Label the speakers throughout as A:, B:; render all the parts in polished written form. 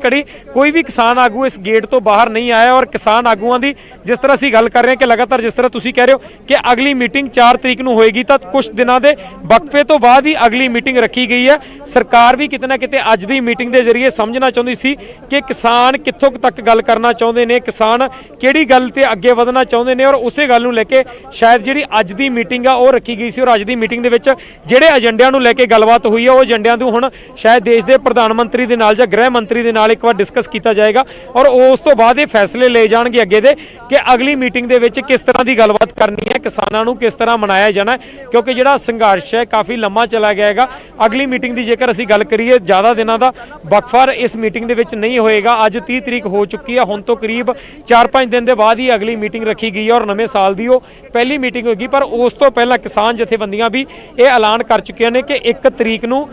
A: कड़ी कोई भी किसान आगू इस गेट तो बाहर नहीं आया और किसान आगूआं की जिस तरह असीं गल कर रहे हैं कि लगातार जिस तरह तुसीं कह रहे हो कि अगली मीटिंग 4 तरीक नूं होएगी तो कुछ दिनों के वक्फे तो बाद ही अगली मीटिंग रखी गई है। सरकार भी किते ना किते अज दी मीटिंग के जरिए समझना चाहुंदी सी कि किसान कित्थों तक गल करना चाहुंदे ने, किसान किहड़ी गल ते अगे वधना चाहुंदे ने और उसे गल नूं लैके शायद जिहड़ी अज दी मीटिंग आ वो रखी गई सी। और अज दी मीटिंग दे विच जिहड़े एजेंडिਆਂ नूं लैके गलबात हुई है वो एजेंडिਆਂ नूं हुण शायद देश के प्रधानमंत्री दे नाल जां गृह मंत्री दे नाल एक बार डिस्कस किया जाएगा और उस तो बाद ये फैसले ले जाएंगे अगे दे कि अगली मीटिंग दे विच किस तरह की गलबात करनी है, किसानों को किस तरह मनाया जाना है, क्योंकि जिहड़ा संघर्ष है काफ़ी लंबा चला गया है। अगली मीटिंग की जेकर असीं गल करिए ज़्यादा दिनों का वक्फा इस मीटिंग दे विच नहीं होएगा। अज 30 तरीक हो चुकी है, हुण तो करीब 4-5 दिन के बाद ही अगली मीटिंग रखी गई है और नवे साल की वो पहली मीटिंग होगी। पर उस तो पहला किसान जथेबंदियां भी ये ऐलान कर चुकियां ने कि 1 तरीक नूं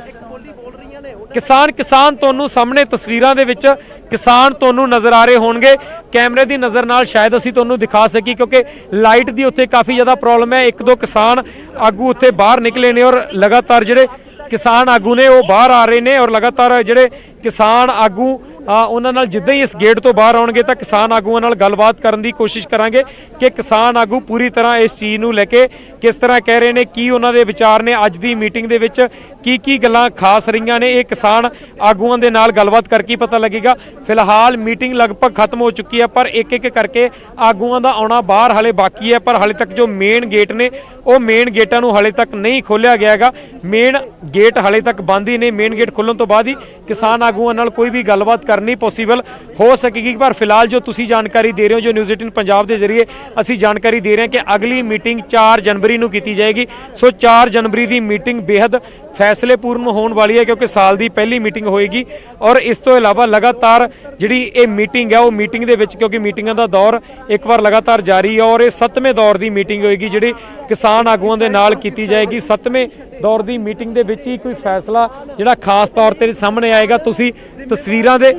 A: किसान तुहानूं सामने तस्वीरां दे विच किसान तुहानूं नज़र आ रहे होणगे। कैमरे की नज़र नाल शायद असीं तुहानूं दिखा सकी क्योंकि लाइट की उत्थे काफ़ी ज़्यादा प्रॉब्लम है। 1-2 किसान आगू उत्थे बाहर निकले ने और लगातार जिहड़े किसान आगू ने वो बाहर आ रहे हैं और लगातार जिहड़े किसान आगू उन्हां नाल जिद्दां ही इस गेट तो बाहर आउणगे तां किसान आगूआं नाल गलबात करन दी कोशिश करांगे कि किसान आगू पूरी तरह इस चीज़ नूं लैके किस तरह कह रहे हैं, की उन्हां दे विचार ने, अज दी मीटिंग दे विच की गल्लां खास रहीआं ने। ये किसान आगूआं दे नाल गलबात करके पता लगेगा। फिलहाल मीटिंग लगभग खत्म हो चुकी है पर एक एक करके आगूआं दा आउणा बाहर हाले बाकी है। पर हाले तक जो मेन गेट ने वो मेन गेटां नूं हाले तक नहीं खोलिया गया हैगा। मेन गेट हाले तक बंद ही ने। मेन गेट खुलण तो बाद ही किसान आगूआं नाल कोई भी गलबात करनी पॉसीबल हो सकेगी। पर फिलहाल जो तुसी जानकारी दे रहे हो, जो न्यूज़ 18 पंजाब के जरिए असी जानकारी दे रहे हैं कि अगली मीटिंग 4 जनवरी नूं कीती जाएगी। सो 4 जनवरी की मीटिंग बेहद फैसलेपूर्ण होने वाली है क्योंकि साल की पहली मीटिंग होएगी। और इस तो इलावा लगातार जिहड़ी ये मीटिंग है वो मीटिंग दे विच क्योंकि मीटिंगां दा दौर एक बार लगातार जारी है और ये 7वें दौर की मीटिंग होएगी जिहड़ी किसान आगूआं दे नाल कीती जाएगी। 7वें दौर की मीटिंग दे विच ही कोई फैसला जिहड़ा खास तौर ते सामने आएगा। तुसी तस्वीरां दे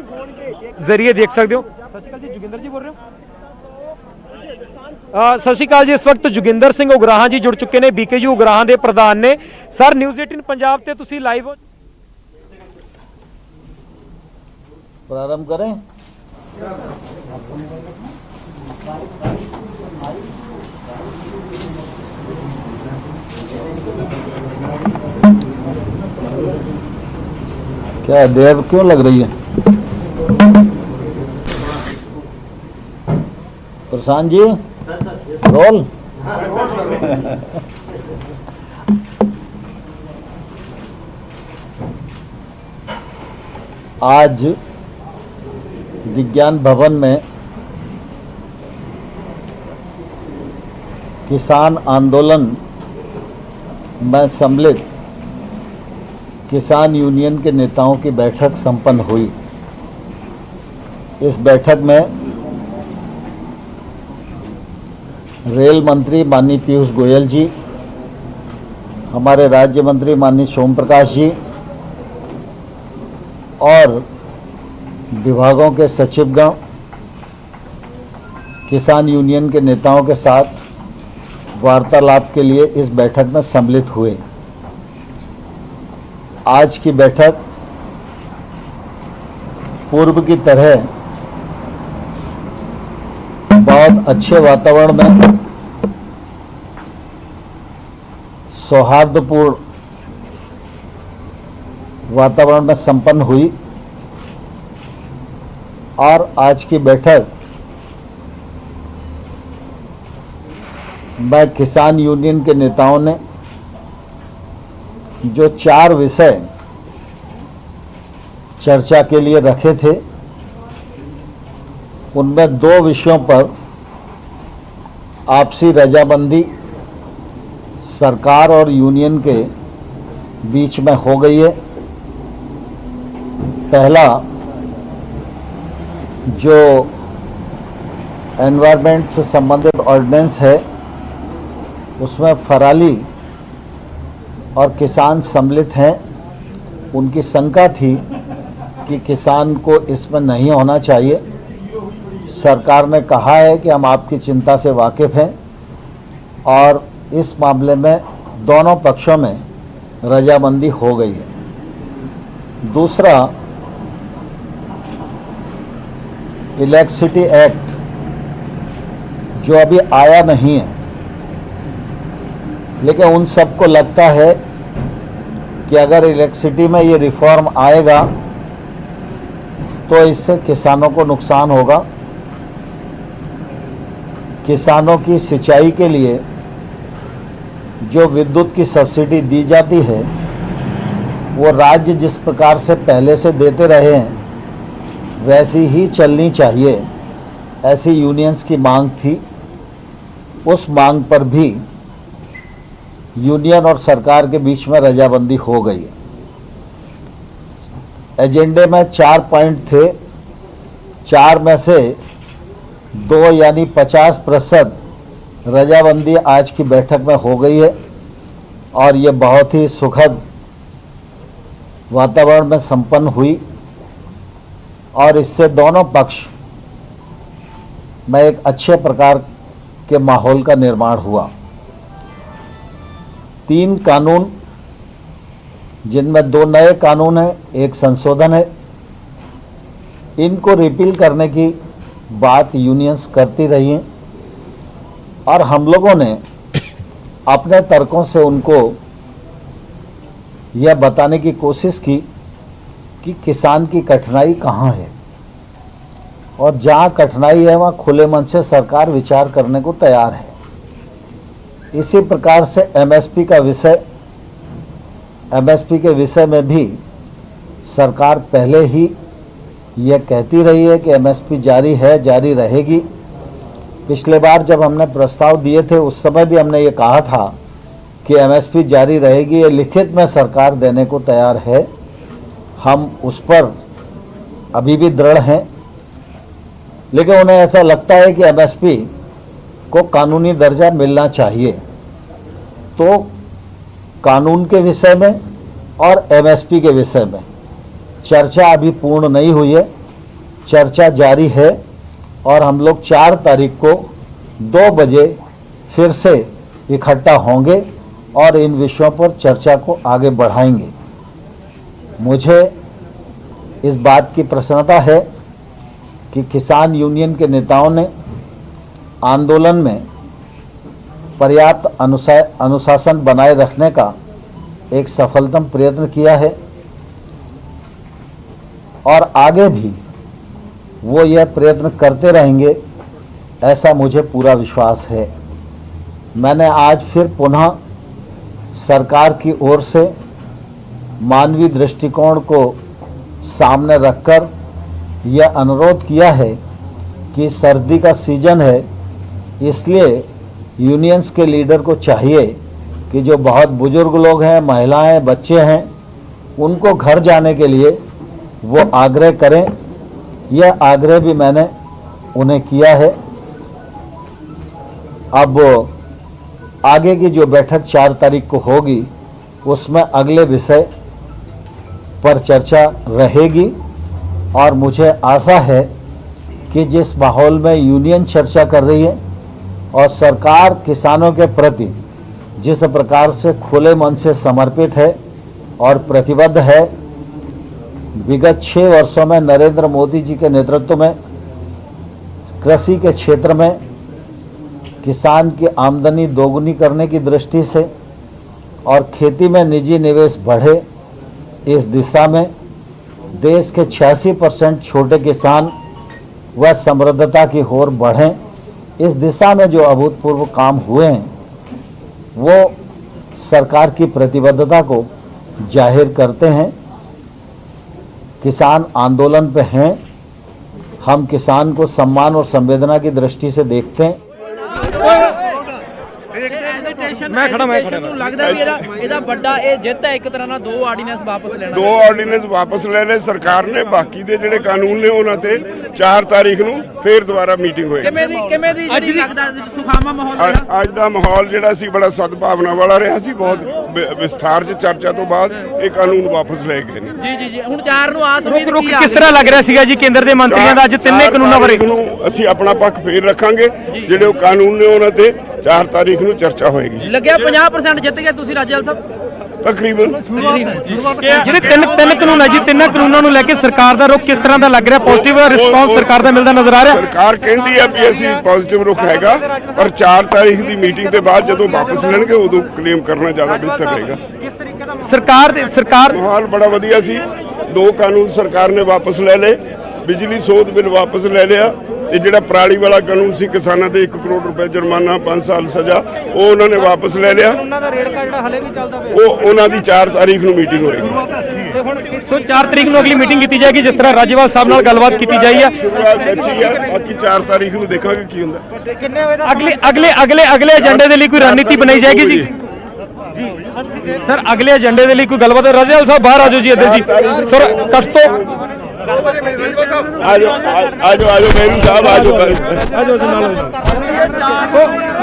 A: जरिए देख सकते हो। सत श्री अकाल जी, जोगिंदर जी बोल रहे हो? सत श्री अकाल जी, इस वक्त जोगिंदर सिंह उगराहां जी जुड़ चुके हैं, बीके जी उगराहां के प्रधान ने। सर न्यूज़ 18 पंजाब ते तुसी लाइव हो,
B: प्रारंभ करें। क्या देर क्यों लग रही है प्रशांत जी? रोल आज विज्ञान भवन में किसान आंदोलन में सम्मिलित किसान यूनियन के नेताओं की बैठक संपन्न हुई। इस बैठक में रेल मंत्री माननीय पीयूष गोयल जी, हमारे राज्य मंत्री माननीय सोम प्रकाश जी और विभागों के सचिवगण किसान यूनियन के नेताओं के साथ वार्तालाप के लिए इस बैठक में सम्मिलित हुए। आज की बैठक पूर्व की तरह बहुत अच्छे वातावरण में सौहार्दपूर्ण वातावरण में संपन्न हुई और आज की बैठक में किसान यूनियन के नेताओं ने जो 4 विषय चर्चा के लिए रखे थे उनमें 2 विषयों पर आपसी रजामंदी सरकार और यूनियन के बीच में हो गई है। पहला जो एनवायरनमेंट से संबंधित ऑर्डिनेंस है उसमें फराली और किसान सम्मिलित हैं। उनकी शंका थी कि किसान को इसमें नहीं होना चाहिए। सरकार ने कहा है कि हम आपकी चिंता से वाकिफ़ हैं और इस मामले में दोनों पक्षों में रजामंदी हो गई है। दूसरा इलेक्ट्रिसिटी एक्ट जो अभी आया नहीं है, लेकिन उन सबको लगता है कि अगर इलेक्ट्रिसिटी में ये रिफॉर्म आएगा तो इससे किसानों को नुकसान होगा। किसानों की सिंचाई के लिए जो विद्युत की सब्सिडी दी जाती है वो राज्य जिस प्रकार से पहले से देते रहे हैं वैसी ही चलनी चाहिए, ऐसी यूनियंस की मांग थी। उस मांग पर भी यूनियन और सरकार के बीच में रजामंदी हो गई है। एजेंडे में 4 पॉइंट थे, 4 में से 2 यानी 50% रजामंदी आज की बैठक में हो गई है और ये बहुत ही सुखद वातावरण में संपन्न हुई और इससे दोनों पक्ष में एक अच्छे प्रकार के माहौल का निर्माण हुआ। 3 कानून, जिनमें 2 नए कानून हैं, 1 संशोधन है, इनको रिपील करने की बात यूनियंस करती रही हैं और हम लोगों ने अपने तर्कों से उनको यह बताने की कोशिश की कि किसान की कठिनाई कहाँ है और जहाँ कठिनाई है वहाँ खुले मन से सरकार विचार करने को तैयार है। इसी प्रकार से एमएसपी के विषय में भी सरकार पहले ही यह कहती रही है कि एमएसपी जारी है, जारी रहेगी। पिछले बार जब हमने प्रस्ताव दिए थे उस समय भी हमने ये कहा था कि एमएसपी जारी रहेगी, ये लिखित में सरकार देने को तैयार है। हम उस पर अभी भी दृढ़ हैं, लेकिन उन्हें ऐसा लगता है कि एमएसपी को कानूनी दर्जा मिलना चाहिए। तो कानून के विषय में और एमएसपी के विषय में चर्चा अभी पूर्ण नहीं हुई है, चर्चा जारी है और हम लोग 4 तारीख को 2 बजे फिर से इकट्ठा होंगे और इन विषयों पर चर्चा को आगे बढ़ाएंगे। मुझे इस बात की प्रसन्नता है कि किसान यूनियन के नेताओं ने आंदोलन में पर्याप्त अनुशासन बनाए रखने का एक सफलतम प्रयत्न किया है और आगे भी वो यह प्रयत्न करते रहेंगे, ऐसा मुझे पूरा विश्वास है। मैंने आज फिर पुनः सरकार की ओर से मानवीय दृष्टिकोण को सामने रखकर यह अनुरोध किया है कि सर्दी का सीजन है, इसलिए यूनियंस के लीडर को चाहिए कि जो बहुत बुजुर्ग लोग हैं, महिलाएं, बच्चे हैं, उनको घर जाने के लिए वो आग्रह करें। यह आग्रह भी मैंने उन्हें किया है। अब आगे की जो बैठक 4 तारीख को होगी उसमें अगले विषय पर चर्चा रहेगी और मुझे आशा है कि जिस माहौल में यूनियन चर्चा कर रही है और सरकार किसानों के प्रति जिस प्रकार से खुले मन से समर्पित है और प्रतिबद्ध है, विगत 6 वर्षों में नरेंद्र मोदी जी के नेतृत्व में कृषि के क्षेत्र में किसान की आमदनी दोगुनी करने की दृष्टि से और खेती में निजी निवेश बढ़े, इस दिशा में देश के 86% छोटे किसान व समृद्धता की ओर बढ़ें, इस दिशा में जो अभूतपूर्व काम हुए हैं वो सरकार की प्रतिबद्धता को जाहिर करते हैं। किसान आंदोलन पे हैं, हम किसान को सम्मान और संवेदना की दृष्टि से देखते हैं।
A: मैं खड़ा
C: लगदा भी ਇਹਦਾ ਵੱਡਾ ਇਹ ਜਿੱਤ ਹੈ ਇੱਕ ਤਰ੍ਹਾਂ ਨਾਲ 2 ਆਰਡੀਨੈਂਸ ਵਾਪਸ ਲੈਣਾ।
D: 2 ਆਰਡੀਨੈਂਸ ਵਾਪਸ ਲੈ ਲਏ ਸਰਕਾਰ ਨੇ, ਬਾਕੀ ਦੇ ਜਿਹੜੇ ਕਾਨੂੰਨ ਨੇ ਉਹਨਾਂ ਤੇ 4 ਤਾਰੀਖ ਨੂੰ ਫੇਰ ਦੁਬਾਰਾ ਮੀਟਿੰਗ ਹੋਏਗੀ।
C: ਕਿਵੇਂ ਦੀ ਜਿਹੜੀ ਲੱਗਦਾ ਸੁਖਾਵਾਂ ਮਾਹੌਲ ਜਿਹੜਾ
D: ਅੱਜ ਦਾ ਮਾਹੌਲ ਜਿਹੜਾ ਸੀ ਬੜਾ ਸਦਭਾਵਨਾ ਵਾਲਾ ਰਿਹਾ ਸੀ। ਬਹੁਤ ਵਿਸਥਾਰ ਚ ਚਰਚਾ ਤੋਂ ਬਾਅਦ ਇਹ ਕਾਨੂੰਨ ਵਾਪਸ ਲਏ ਗਏ ਨੇ।
C: ਜੀ ਹੁਣ 4 ਨੂੰ ਆਸ ਉਮੀਦ
A: ਰੁਕ ਕਿਸ ਤਰ੍ਹਾਂ ਲੱਗ ਰਿਹਾ ਸੀਗਾ ਜੀ ਕੇਂਦਰ ਦੇ ਮੰਤਰੀਆਂ ਦਾ ਅੱਜ ਤਿੰਨੇ ਕਾਨੂੰਨਾਂ ਬਾਰੇ?
D: ਅਸੀਂ ਆਪਣਾ ਪੱਖ ਫੇਰ ਰੱਖਾਂਗੇ, ਜਿਹੜੇ ਉਹ ਕਾਨੂੰਨ ਨੇ ਉਹਨਾਂ ਤੇ 4 ਤਾਰੀਖ ਨੂੰ ਚਰਚਾ ਹੋਏਗੀ।
C: ਲੱਗਿਆ 50% ਜਿੱਤ ਗਏ ਤੁਸੀਂ ਰਾਜੇਵਾਲ ਸਾਹਿਬ?
D: ਤਕਰੀਬਨ
A: ਜਿਹੜੇ ਤਿੰਨ ਕਾਨੂੰਨ ਹੈ ਜੀ, ਤਿੰਨਾਂ ਕਾਨੂੰਨਾਂ ਨੂੰ ਲੈ ਕੇ ਸਰਕਾਰ ਦਾ ਰੁਖ ਕਿਸ ਤਰ੍ਹਾਂ ਦਾ ਲੱਗ ਰਿਹਾ? ਪੋਜ਼ਿਟਿਵ ਰਿਸਪਾਂਸ ਸਰਕਾਰ ਦਾ ਮਿਲਦਾ ਨਜ਼ਰ ਆ ਰਿਹਾ?
D: ਸਰਕਾਰ ਕਹਿੰਦੀ ਆ ਵੀ ਅਸੀਂ ਪੋਜ਼ਿਟਿਵ ਰੁਖ ਹੈਗਾ, ਪਰ 4 ਤਾਰੀਖ ਦੀ ਮੀਟਿੰਗ ਦੇ ਬਾਅਦ ਜਦੋਂ ਵਾਪਸ ਲੈਣਗੇ ਉਦੋਂ ਕਲੇਮ ਕਰਨਾ ਜ਼ਿਆਦਾ ਬਿਹਤਰ ਰਹੇਗਾ।
A: ਸਰਕਾਰ
D: ਮਾਹੌਲ ਬੜਾ ਵਧੀਆ ਸੀ। 2 ਕਾਨੂੰਨ ਸਰਕਾਰ ਨੇ ਵਾਪਸ ਲੈ ਲਏ, ਬਿਜਲੀ ਸੋਧ ਬਿੱਲ ਵਾਪਸ ਲੈ ਲਿਆ, ਤੇ ਜਿਹੜਾ ਪਰਾਲੀ ਵਾਲਾ ਕਾਨੂੰਨ ਸੀ ਕਿਸਾਨਾਂ ਤੇ 1 ਕਰੋੜ ਰੁਪਏ ਜੁਰਮਾਨਾ 5 ਸਾਲ ਸਜ਼ਾ, ਉਹ ਉਹਨਾਂ ਨੇ ਵਾਪਸ ਲੈ ਲਿਆ।
C: ਉਹਨਾਂ ਦਾ ਰੇੜਕਾ ਜਿਹੜਾ ਹਲੇ ਵੀ ਚੱਲਦਾ ਪਿਆ,
D: ਉਹ ਉਹਨਾਂ ਦੀ 4 ਤਾਰੀਖ ਨੂੰ ਮੀਟਿੰਗ ਹੋਏਗੀ।
C: ਤੇ ਹੁਣ
A: ਸੋ 4 ਤਰੀਕ ਨੂੰ ਅਗਲੀ ਮੀਟਿੰਗ ਕੀਤੀ ਜਾਏਗੀ, ਜਿਸ ਤਰ੍ਹਾਂ ਰਾਜੇਵਾਲ ਸਾਹਿਬ ਨਾਲ ਗੱਲਬਾਤ ਕੀਤੀ ਜਾਈ ਹੈ।
D: ਬਾਕੀ 4 ਤਾਰੀਖ ਨੂੰ ਦੇਖਾਂਗੇ ਕੀ ਹੁੰਦਾ।
C: ਕਿੰਨੇ ਵਜੇ ਦਾ
A: ਅਗਲੇ ਏਜੰਡੇ ਦੇ ਲਈ ਕੋਈ ਰਣਨੀਤੀ ਬਣਾਈ ਜਾਏਗੀ ਜੀ? ਸਰ ਅਗਲੇ ਏਜੰਡੇ ਦੇ ਲਈ ਕੋਈ ਗੱਲਬਾਤ? ਰਾਜੇਵਾਲ ਸਾਹਿਬ ਬਾਹਰ ਆ ਜਾਓ ਜੀ, ਇੱਧਰ ਜੀ ਸਰ, ਕੱਟ ਤੋਂ
D: ਆਜੋ ਬੈਰੂ ਸਾਹਿਬ ਆਜੋ।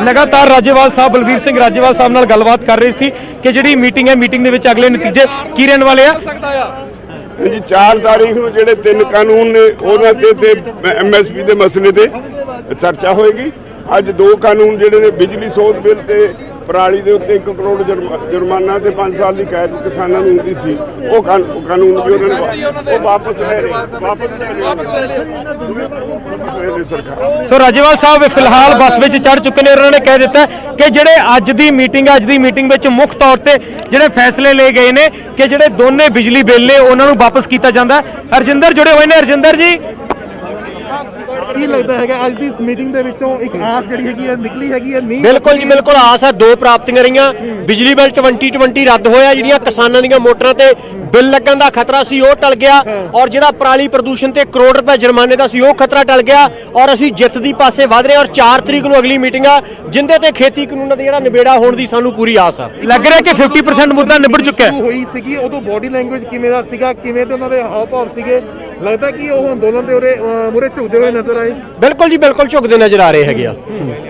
A: ਲਗਾਤਾਰ ਰਾਜੇਵਾਲ ਸਾਹਿਬ, ਬਲਬੀਰ ਸਿੰਘ ਰਾਜੇਵਾਲ ਸਾਹਿਬ ਨਾਲ ਗੱਲਬਾਤ ਕਰ ਰਹੇ ਸੀ ਕਿ ਜਿਹੜੀ ਮੀਟਿੰਗ ਹੈ, ਮੀਟਿੰਗ ਦੇ ਵਿੱਚ ਅਗਲੇ ਨਤੀਜੇ ਕੀ ਰਹਿਣ ਵਾਲੇ ਆ?
D: ਜੀ 4 ਤਾਰੀਖ ਨੂੰ ਜਿਹੜੇ 3 ਕਾਨੂੰਨ ਨੇ ਉਹਨਾਂ ਤੇ ਐਮਐਸਪੀ ਦੇ ਮਸਲੇ ਤੇ ਚਰਚਾ ਹੋਏਗੀ। ਅੱਜ 2 ਕਾਨੂੰਨ ਜਿਹੜੇ ਨੇ ਬਿਜਲੀ ਸੋਧ ਬਿੱਲ ਤੇ ਪਰਾਲੀ ਦੇ ਉੱਤੇ 1 ਕਰੋੜ ਜੁਰਮਾਨਾ ਤੇ 5 ਸਾਲ ਦੀ ਕੈਦ ਕਿਸਾਨਾਂ ਨੂੰ ਹੁੰਦੀ ਸੀ, ਉਹ ਕਾਨੂੰਨ ਵੀ ਉਹਨਾਂ ਨੇ ਵਾਪਸ ਲੈ ਲਏ ਸਰਕਾਰ।
A: ਸੋ ਰਾਜੇਵਾਲ ਸਾਹਿਬ ਫਿਲਹਾਲ ਬੱਸ ਵਿੱਚ ਚੜ ਚੁੱਕੇ ਨੇ। ਉਹਨਾਂ ਨੇ ਕਹਿ ਦਿੱਤਾ ਕਿ ਜਿਹੜੇ ਅੱਜ ਦੀ ਮੀਟਿੰਗ ਵਿੱਚ ਮੁੱਖ ਤੌਰ ਤੇ ਜਿਹੜੇ ਫੈਸਲੇ ਲਏ ਗਏ ਨੇ ਕਿ ਜਿਹੜੇ ਦੋਨੇ ਬਿਜਲੀ ਬਿੱਲ ਨੇ ਉਹਨਾਂ ਨੂੰ ਵਾਪਸ ਕੀਤਾ ਜਾਂਦਾ। ਹਰਜਿੰਦਰ ਜੁੜੇ ਹੋਏ ਨੇ। ਹਰਜਿੰਦਰ ਜੀ,
E: ਕੀ ਲੱਗਦਾ ਹੈਗਾ ਅੱਜ ਦੀ ਇਸ ਮੀਟਿੰਗ ਦੇ ਵਿੱਚੋਂ ਇੱਕ ਆਸ ਜਿਹੜੀ ਹੈਗੀ ਹੈ ਨਿਕਲੀ ਹੈਗੀ ਹੈ? ਨਹੀਂ,
F: ਬਿਲਕੁਲ ਜੀ ਬਿਲਕੁਲ ਆਸ ਹੈ। 2 ਪ੍ਰਾਪਤੀਆਂ ਰਹੀਆਂ। ਬਿਜਲੀ ਬਿੱਲ 2020 ਰੱਦ ਹੋਇਆ, ਜਿਹੜੀਆਂ ਕਿਸਾਨਾਂ ਦੀਆਂ ਮੋਟਰਾਂ ਤੇ ਬਿੱਲ ਲੱਗਣ ਦਾ ਖਤਰਾ ਸੀ ਉਹ ਟਲ ਗਿਆ, ਔਰ ਜਿਹੜਾ ਪਰਾਲੀ ਪ੍ਰਦੂਸ਼ਣ ਤੇ 1 ਕਰੋੜ ਰੁਪਏ ਜੁਰਮਾਨੇ ਦਾ ਸੀ ਉਹ ਖਤਰਾ ਟਲ ਗਿਆ, ਔਰ ਅਸੀਂ ਜਿੱਤ ਦੀ ਪਾਸੇ ਵਧ ਰਹੇ। ਔਰ 4 ਤਰੀਕ ਨੂੰ ਅਗਲੀ ਮੀਟਿੰਗ ਆ, ਜਿੰਦੇ ਤੇ ਖੇਤੀ ਕਾਨੂੰਨਾਂ ਦਾ ਜਿਹੜਾ ਨਿਬੇੜਾ ਹੋਣ ਦੀ ਸਾਨੂੰ ਪੂਰੀ ਆਸ ਆ।
A: ਲੱਗ ਰਿਹਾ ਕਿ 50% ਮੁੱਦਾ ਨਿਬੜ ਚੁੱਕਾ ਹੈ।
E: ਹੋਈ ਸੀਗੀ ਉਦੋਂ ਬੋਡੀ ਲੈਂਗੁਏਜ ਕਿਵੇਂ ਦਾ ਸੀਗਾ, ਕਿਵੇਂ ਤੇ ਉਹਨਾਂ ਦੇ ਹਾਵ ਭਾਵ ਸੀਗੇ? ਲੱਗਦਾ ਕਿ ਉਹ ਅੰਦੋਲਨ ਦੇ ਮੂਹਰੇ ਝੁਕਦੇ ਹੋਏ ਨਜ਼ਰ ਆਏ?
F: ਬਿਲਕੁਲ ਜੀ ਬਿਲਕੁਲ ਝੁਕਦੇ ਨਜ਼ਰ ਆ ਰਹੇ ਹੈਗੇ ਆ।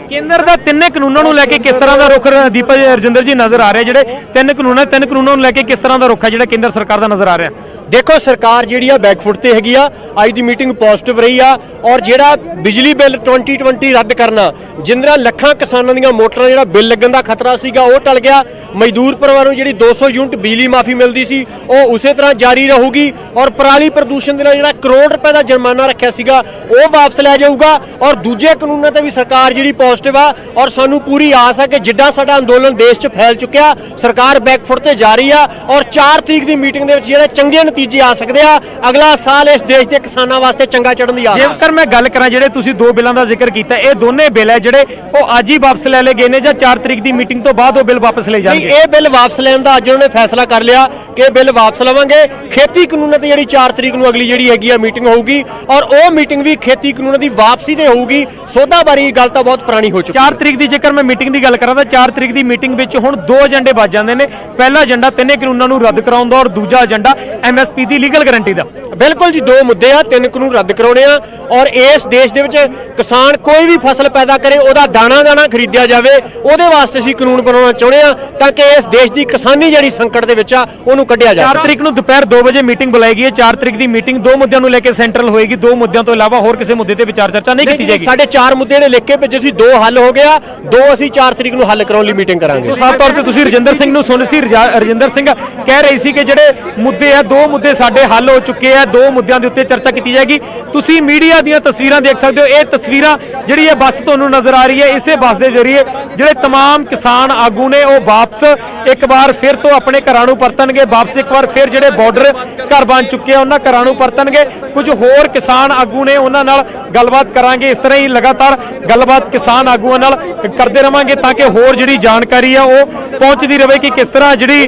A: ਕੇਂਦਰ ਦਾ 3 ਕਾਨੂੰਨਾਂ ਨੂੰ ਲੈ ਕੇ ਕਿਸ ਤਰ੍ਹਾਂ ਦਾ ਰੁਖ ਦੀਪਕ ਰਜਿੰਦਰ ਜੀ ਨਜ਼ਰ ਆ ਰਿਹਾ? ਜਿਹੜੇ 3 ਕਾਨੂੰਨਾਂ ਨੂੰ ਲੈ ਕੇ ਕਿਸ ਤਰ੍ਹਾਂ ਦਾ ਰੁਖ ਹੈ ਜਿਹੜਾ ਕੇਂਦਰ ਸਰਕਾਰ ਦਾ ਨਜ਼ਰ ਆ ਰਿਹਾ?
F: ਦੇਖੋ ਸਰਕਾਰ ਜਿਹੜੀ ਆ ਬੈਕਫੁੱਟ ਤੇ ਹੈਗੀ ਆ। ਅੱਜ ਦੀ ਮੀਟਿੰਗ ਪੋਜ਼ਿਟਿਵ ਰਹੀ ਆ, ਔਰ ਜਿਹੜਾ ਬਿਜਲੀ ਬਿੱਲ 2020 ਰੱਦ ਕਰਨਾ, ਜਿੰਦਰਾ ਲੱਖਾਂ ਕਿਸਾਨਾਂ ਦੀਆਂ ਮੋਟਰਾਂ ਜਿਹੜਾ ਬਿੱਲ ਲੱਗਣ ਦਾ ਖਤਰਾ ਸੀਗਾ ਉਹ ਟਲ ਗਿਆ। ਮਜ਼ਦੂਰ ਪਰਿਵਾਰ ਨੂੰ ਜਿਹੜੀ 200 ਯੂਨਿਟ ਬਿਜਲੀ ਮਾਫੀ ਮਿਲਦੀ ਸੀ ਉਹ ਉਸੇ ਤਰ੍ਹਾਂ ਜਾਰੀ ਰਹੂਗੀ, ਔਰ ਪਰਾਲੀ ਪ੍ਰਦੂਸ਼ਣ ਦੇ ਨਾਲ ਜਿਹੜਾ 1 ਕਰੋੜ ਰੁਪਏ ਦਾ ਜੁਰਮਾਨਾ ਰੱਖਿਆ ਸੀਗਾ ਉਹ ਵਾਪਸ ਲੈ ਜਾਊਗਾ। ਔਰ ਦੂਜੇ ਕਾਨੂੰਨਾਂ ਤੇ ਵੀ ਸਰਕਾਰ ਜਿਹੜੀ ਪੋਜ਼ਿਟਿਵ ਆ, ਔਰ ਸਾਨੂੰ ਪੂਰੀ ਆਸ ਹੈ ਕਿ ਜਿੱਦਾਂ ਸਾਡਾ ਅੰਦੋਲਨ ਦੇਸ਼ 'ਚ ਫੈਲ ਚੁੱਕਿਆ, ਸਰਕਾਰ ਬੈਕਫੁੱਟ ਤੇ ਜਾ ਰਹੀ ਆ, ਔਰ 4 ਤਰੀਕ ਦੀ ਮੀਟਿੰਗ ਦੇ ਵਿੱਚ ਜਿਹੜੇ ਚੰਗੇ ਨਤੀਜੇ ਆ ਸਕਦੇ ਆ। ਅਗਲਾ ਸਾਲ ਇਸ ਦੇਸ਼ ਦੇ ਕਿਸਾਨਾਂ ਵਾਸਤੇ ਚੰਗਾ ਚੜ੍ਹਨ ਦੀ ਆਸ ਹੈ।
A: ਜੇਕਰ ਮੈਂ ਗੱਲ ਕਰਾਂ, ਜਿਹੜੇ ਤੁਸੀਂ 2 ਬਿੱਲਾਂ ਦਾ ਜ਼ਿਕਰ ਕੀਤਾ, ਇਹ ਦੋਨੇ ਬਿੱਲ ਹੈ ਜਿਹੜੇ ਉਹ ਅੱਜ ਹੀ ਵਾਪਸ ਲੈ ਲਏ ਗਏ ਨੇ ਜਾਂ 4 ਤਰੀਕ ਦੀ ਮੀਟਿੰਗ ਤੋਂ ਬਾਅਦ ਉਹ ਬਿੱਲ ਵਾਪਸ ਲਏ ਜਾਣਗੇ?
F: ਇਹ ਬਿੱਲ ਵਾਪਸ ਲੈਣ ਦਾ ਅੱਜ ਉਹਨਾਂ ਨੇ ਫੈਸਲਾ ਕਰ ਲਿਆ ਕਿ ਇਹ ਬਿੱਲ ਵਾਪਸ ਲਵਾਂਗੇ। ਖੇਤੀ ਕਾਨੂੰਨਾਂ ਤੇ ਜਿਹੜੀ 4 ਤਰੀਕ ਨੂੰ ਅਗਲੀ ਜਿਹੜੀ ਹੈਗੀ ਆ ਮੀਟਿੰਗ ਹੋਊਗੀ, ਔਰ ਉਹ ਮੀਟਿੰਗ ਵੀ ਖੇਤੀ ਕਾਨੂੰਨਾਂ ਦੀ ਵਾਪਸੀ ਤੇ ਹੋਊਗੀ। ਸੋਧਾ ਬਾਰੇ ਗੱਲ ਤਾਂ ਬਹੁਤ ਪੁਰਾਣੀ ਹੋ ਚੁੱਕੀ।
A: 4 ਤਰੀਕ ਦੀ ਜੇਕਰ ਮੈਂ ਮੀਟਿੰਗ ਦੀ ਗੱਲ ਕਰਾਂ ਤਾਂ 4 ਤਰੀਕ ਦੀ ਮੀਟਿੰਗ ਵਿੱਚ ਹੁਣ 2 ਏਜੰਡੇ ਵੱਜ ਜਾਂਦੇ ਨੇ। ਪਹਿਲਾ ਏਜੰਡਾ 3 ਕਾਨੂੰਨਾਂ ਨੂੰ ਰੱਦ ਕਰਾਉਣ ਦਾ, ਔਰ ਦੂਜਾ ਏਜੰਡਾ ਐਮਐਸਪੀ ਦੀ ਲੀਗਲ ਗਾਰੰਟੀ ਦਾ।
F: ਬਿਲਕੁਲ ਜੀ 2 ਮੁੱਦੇ ਆ। 3 ਕਾਨੂੰਨ ਰੱਦ ਕਰਾਉਣੇ ਆ, ਔਰ ਇਸ ਦੇਸ਼ ਦੇ ਵਿੱਚ ਕਿਸਾਨ ਕੋਈ ਵੀ ਫਸਲ ਪੈਦਾ ਕਰੇ ਉਹਦਾ ਦਾਣਾ ਖਰੀਦਿਆ ਜਾਵੇ, ਉਹਦੇ ਵਾਸਤੇ ਅਸੀਂ ਕਾਨੂੰਨ ਬਣਾਉਣਾ ਚਾਹੁੰਦੇ ਆ ਤਾਂ ਕਿ ਇਸ ਦੇਸ਼ ਦੀ ਕਿਸਾਨੀ ਜਿਹੜੀ ਸੰਕਟ ਦੇ ਵਿੱਚ ਆ ਉਹਨੂੰ ਕੱਢਿਆ ਜਾਵੇ।
A: 4 ਤਰੀਕ ਨੂੰ ਦੁਪਹਿਰ 2 ਵਜੇ ਮੀਟਿੰਗ ਬੁਲਾਈ ਗਈ ਹੈ। 4 ਤਰੀਕ ਦੀ ਮੀਟਿੰਗ 2 ਮੁੱਦਿਆਂ ਨੂੰ ਲੈ ਕੇ ਸੈਂਟਰਲ ਹੋਏਗੀ। 2 ਮੁੱਦਿਆਂ ਤੋਂ ਇਲਾਵਾ ਹੋਰ ਕਿਸੇ ਮੁੱਦੇ ਤੇ ਵਿਚਾਰ ਚਰਚਾ ਨਹੀਂ ਕੀਤੀ ਜਾਏਗੀ।
F: ਸਾਡੇ 4 ਮੁੱਦੇ ਨੇ ਲਿਖ ਕੇ ਭੇਜੇ ਸੀ, 2 ਹੱਲ ਹੋ ਗਿਆ, 2 ਅਸੀਂ 4 ਤਰੀਕ ਨੂੰ ਹੱਲ ਕਰਾਉਣ ਲਈ ਮੀਟਿੰਗ ਕਰਾਂਗੇ।
A: ਸੋ ਸਾਫ਼ ਤੌਰ ਤੇ ਤੁਸੀਂ ਰਜਿੰਦਰ ਸਿੰਘ ਨੂੰ ਸੁਣ ਸੀ। ਰਜਿੰਦਰ ਸਿੰਘ ਕਹਿ ਰਹੀ ਸੀ ਕਿ ਜਿਹੜੇ ਮੁੱਦੇ ਆ 2 ਮੁੱਦੇ ਸਾਡੇ ਹੱਲ ਹੋ ਚੁੱਕੇ ਆ, 2 ਮੁੱਦਿਆਂ ਦੇ ਉੱਤੇ ਚਰਚਾ ਕੀਤੀ ਜਾਏਗੀ। ਤੁਸੀਂ ਮੀਡੀਆ ਦੀਆਂ ਤਸਵੀਰਾਂ ਦੇਖ ਸਕਦੇ ਹੋ। ਇਹ ਤਸਵੀਰਾਂ ਜਿਹੜੀ ਇਹ ਬੱਸ ਤੁਹਾਨੂੰ ਨਜ਼ਰ ਆ ਰਹੀ ਹੈ, ਇਸੇ ਬੱਸ ਦੇ ਜ਼ਰੀਏ ਜਿਹੜੇ तमाम ਕਿਸਾਨ ਆਗੂ ਨੇ ਉਹ ਵਾਪਸ ਇੱਕ ਵਾਰ ਫਿਰ ਤੋਂ ਆਪਣੇ ਘਰਾਂ ਨੂੰ ਪਰਤਣਗੇ। ਵਾਪਸ ਇੱਕ ਵਾਰ ਫਿਰ ਜਿਹੜੇ ਬਾਰਡਰ ਘਰ ਬਣ ਚੁੱਕੇ ਆ ਉਹਨਾਂ ਘਰਾਂ ਨੂੰ ਪਰਤਣਗੇ। ਕੁਝ ਹੋਰ ਕਿਸਾਨ ਆਗੂ ਨੇ, ਉਹਨਾਂ ਨਾਲ ਗੱਲਬਾਤ ਕਰਾਂਗੇ। ਇਸ ਤਰ੍ਹਾਂ ਹੀ ਲਗਾਤਾਰ ਗੱਲਬਾਤ ਕਿਸਾਨ ਆਗੂਆਂ ਨਾਲ ਕਰਦੇ ਰਵਾਂਗੇ ਤਾਂ ਕਿ ਹੋਰ ਜਿਹੜੀ ਜਾਣਕਾਰੀ ਆ ਉਹ ਪਹੁੰਚਦੀ ਰਹੇ ਕਿ ਕਿਸ ਤਰ੍ਹਾਂ ਜਿਹੜੀ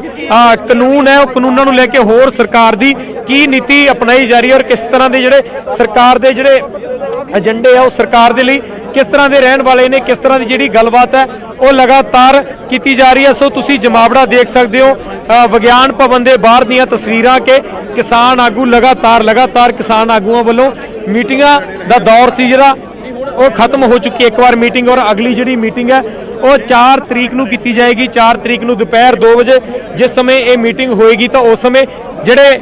A: ਕਾਨੂੰਨ ਹੈ ਉਹ ਕਾਨੂੰਨਾਂ ਨੂੰ ਲੈ ਕੇ ਹੋਰ ਸਰਕਾਰ ਦੀ ਕੀ ਨੀਤੀ ਅਪਣਾਈ ਜਾ ਰਹੀ ਹੈ, ਔਰ ਕਿਸ ਤਰ੍ਹਾਂ ਦੇ ਜਿਹੜੇ ਸਰਕਾਰ ਦੇ ਜਿਹੜੇ ਏਜੰਡੇ ਆ ਉਹ ਸਰਕਾਰ ਦੇ ਲਈ ਕਿਸ ਤਰ੍ਹਾਂ ਦੇ ਰਹਿਣ ਵਾਲੇ ਨੇ, ਕਿਸ ਤਰ੍ਹਾਂ ਦੀ ਜਿਹੜੀ ਗੱਲਬਾਤ ਹੈ ਉਹ ਲਗਾਤਾਰ ਕੀਤੀ ਜਾ ਰਹੀ ਹੈ। ਸੋ ਤੁਸੀਂ ਜਮਾਵੜਾ ਦੇਖ ਸਕਦੇ ਹੋ ਵਿਗਿਆਨ ਭਵਨ ਦੇ ਬਾਹਰ ਦੀਆਂ ਤਸਵੀਰਾਂ ਕਿ ਕਿਸਾਨ ਆਗੂ ਲਗਾਤਾਰ ਕਿਸਾਨ ਆਗੂਆਂ ਵੱਲੋਂ ਮੀਟਿੰਗਾਂ ਦਾ ਦੌਰ ਸੀ ਜਿਹੜਾ ਉਹ ਖਤਮ ਹੋ ਚੁੱਕੀ ਇੱਕ ਵਾਰ ਮੀਟਿੰਗ, ਔਰ ਅਗਲੀ ਜਿਹੜੀ ਮੀਟਿੰਗ ਹੈ ਉਹ 4 ਤਰੀਕ ਨੂੰ ਕੀਤੀ ਜਾਏਗੀ। 4 ਤਰੀਕ ਨੂੰ ਦੁਪਹਿਰ 2 ਵਜੇ ਜਿਸ ਸਮੇਂ ਇਹ ਮੀਟਿੰਗ ਹੋਏਗੀ ਤਾਂ ਉਸ ਸਮੇਂ ਜਿਹੜੇ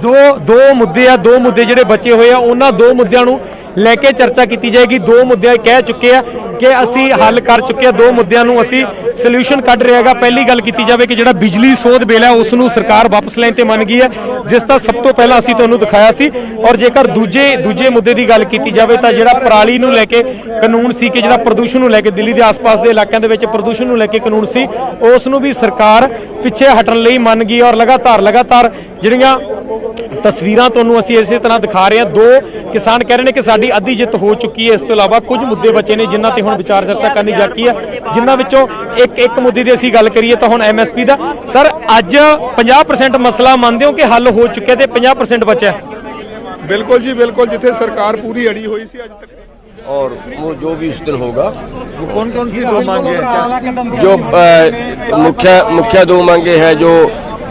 A: ਦੋ ਮੁੱਦੇ ਜਿਹੜੇ ਬਚੇ ਹੋਏ ਆ ਉਹਨਾਂ 2 ਮੁੱਦਿਆਂ ਨੂੰ ਲੈ ਕੇ ਚਰਚਾ ਕੀਤੀ ਜਾਏਗੀ। 2 ਮੁੱਦੇ ਕਹਿ ਚੁੱਕੇ ਆ ਕਿ ਅਸੀਂ ਹੱਲ ਕਰ ਚੁੱਕੇ ਆ, 2 ਮੁੱਦਿਆਂ ਨੂੰ ਅਸੀਂ ਸੋਲੂਸ਼ਨ ਕੱਢ ਰਹੇ ਹੈਗਾ। ਪਹਿਲੀ ਗੱਲ ਕੀਤੀ ਜਾਵੇ ਕਿ ਜਿਹੜਾ ਬਿਜਲੀ ਸੋਧ ਬਿੱਲ ਹੈ ਉਸ ਨੂੰ ਸਰਕਾਰ ਵਾਪਸ ਲੈਣ ਤੇ ਮੰਨ ਗਈ ਹੈ, ਜਿਸ ਦਾ ਸਭ ਤੋਂ ਪਹਿਲਾਂ ਅਸੀਂ ਤੁਹਾਨੂੰ ਦਿਖਾਇਆ ਸੀ। ਔਰ ਜੇਕਰ ਦੂਜੇ ਮੁੱਦੇ ਦੀ ਗੱਲ ਕੀਤੀ ਜਾਵੇ ਤਾਂ ਜਿਹੜਾ ਪਰਾਲੀ ਨੂੰ ਲੈ ਕੇ ਕਾਨੂੰਨ ਸੀ ਕਿ ਜਿਹੜਾ ਪ੍ਰਦੂਸ਼ਣ ਨੂੰ ਲੈ ਕੇ ਦਿੱਲੀ ਦੇ ਆਸ-ਪਾਸ ਦੇ ਇਲਾਕਿਆਂ ਦੇ ਵਿੱਚ ਪ੍ਰਦੂਸ਼ਣ ਨੂੰ ਲੈ ਕੇ ਕਾਨੂੰਨ ਸੀ, ਉਸ ਨੂੰ ਵੀ ਸਰਕਾਰ ਪਿੱਛੇ ਹਟਣ ਲਈ ਮੰਨ ਗਈ। ਔਰ ਲਗਾਤਾਰ ਜਿਹੜੀਆਂ ਤਸਵੀਰਾਂ ਤੁਹਾਨੂੰ ਅਸੀਂ ਇਸੇ ਤਰ੍ਹਾਂ ਦਿਖਾ ਰਹੇ ਹਾਂ। 2 ਕਿਸਾਨ ਕਹਿ ਰਹੇ ਨੇ ਕਿ ਸਾਡੀ ਅੱਧੀ ਜਿੱਤ ਹੋ ਚੁੱਕੀ ਹੈ। ਇਸ ਤੋਂ ਇਲਾਵਾ ਕੁਝ ਮੁੱਦੇ ਬਚੇ ਨੇ ਜਿਨ੍ਹਾਂ ਤੇ ਹੁਣ ਵਿਚਾਰ ਚਰਚਾ ਕਰਨੀ ਬਾਕੀ ਹੈ, ਜਿਨ੍ਹਾਂ ਵਿੱਚੋਂ ਇੱਕ ਮੁੱਦੇ ਦੀ ਅਸੀਂ ਗੱਲ ਕਰੀਏ ਤਾਂ ਹੁਣ MSP ਦਾ। ਸਰ, ਅੱਜ 50% ਮਸਲਾ ਮੰਨਦੇ ਹੋ ਕਿ ਹੱਲ ਹੋ ਚੁੱਕਿਆ ਤੇ 50% ਬਚਿਆ?
G: बिल्कुल जी बिल्कुल, जिथे सरकार पूरी अड़ी हुई सी अज तक
H: और वो जो भी उस दिन होगा।
E: वो कौन कौन सी 2 मांगे हैं?
H: जो मुख्य 2 मांगे हैं, जो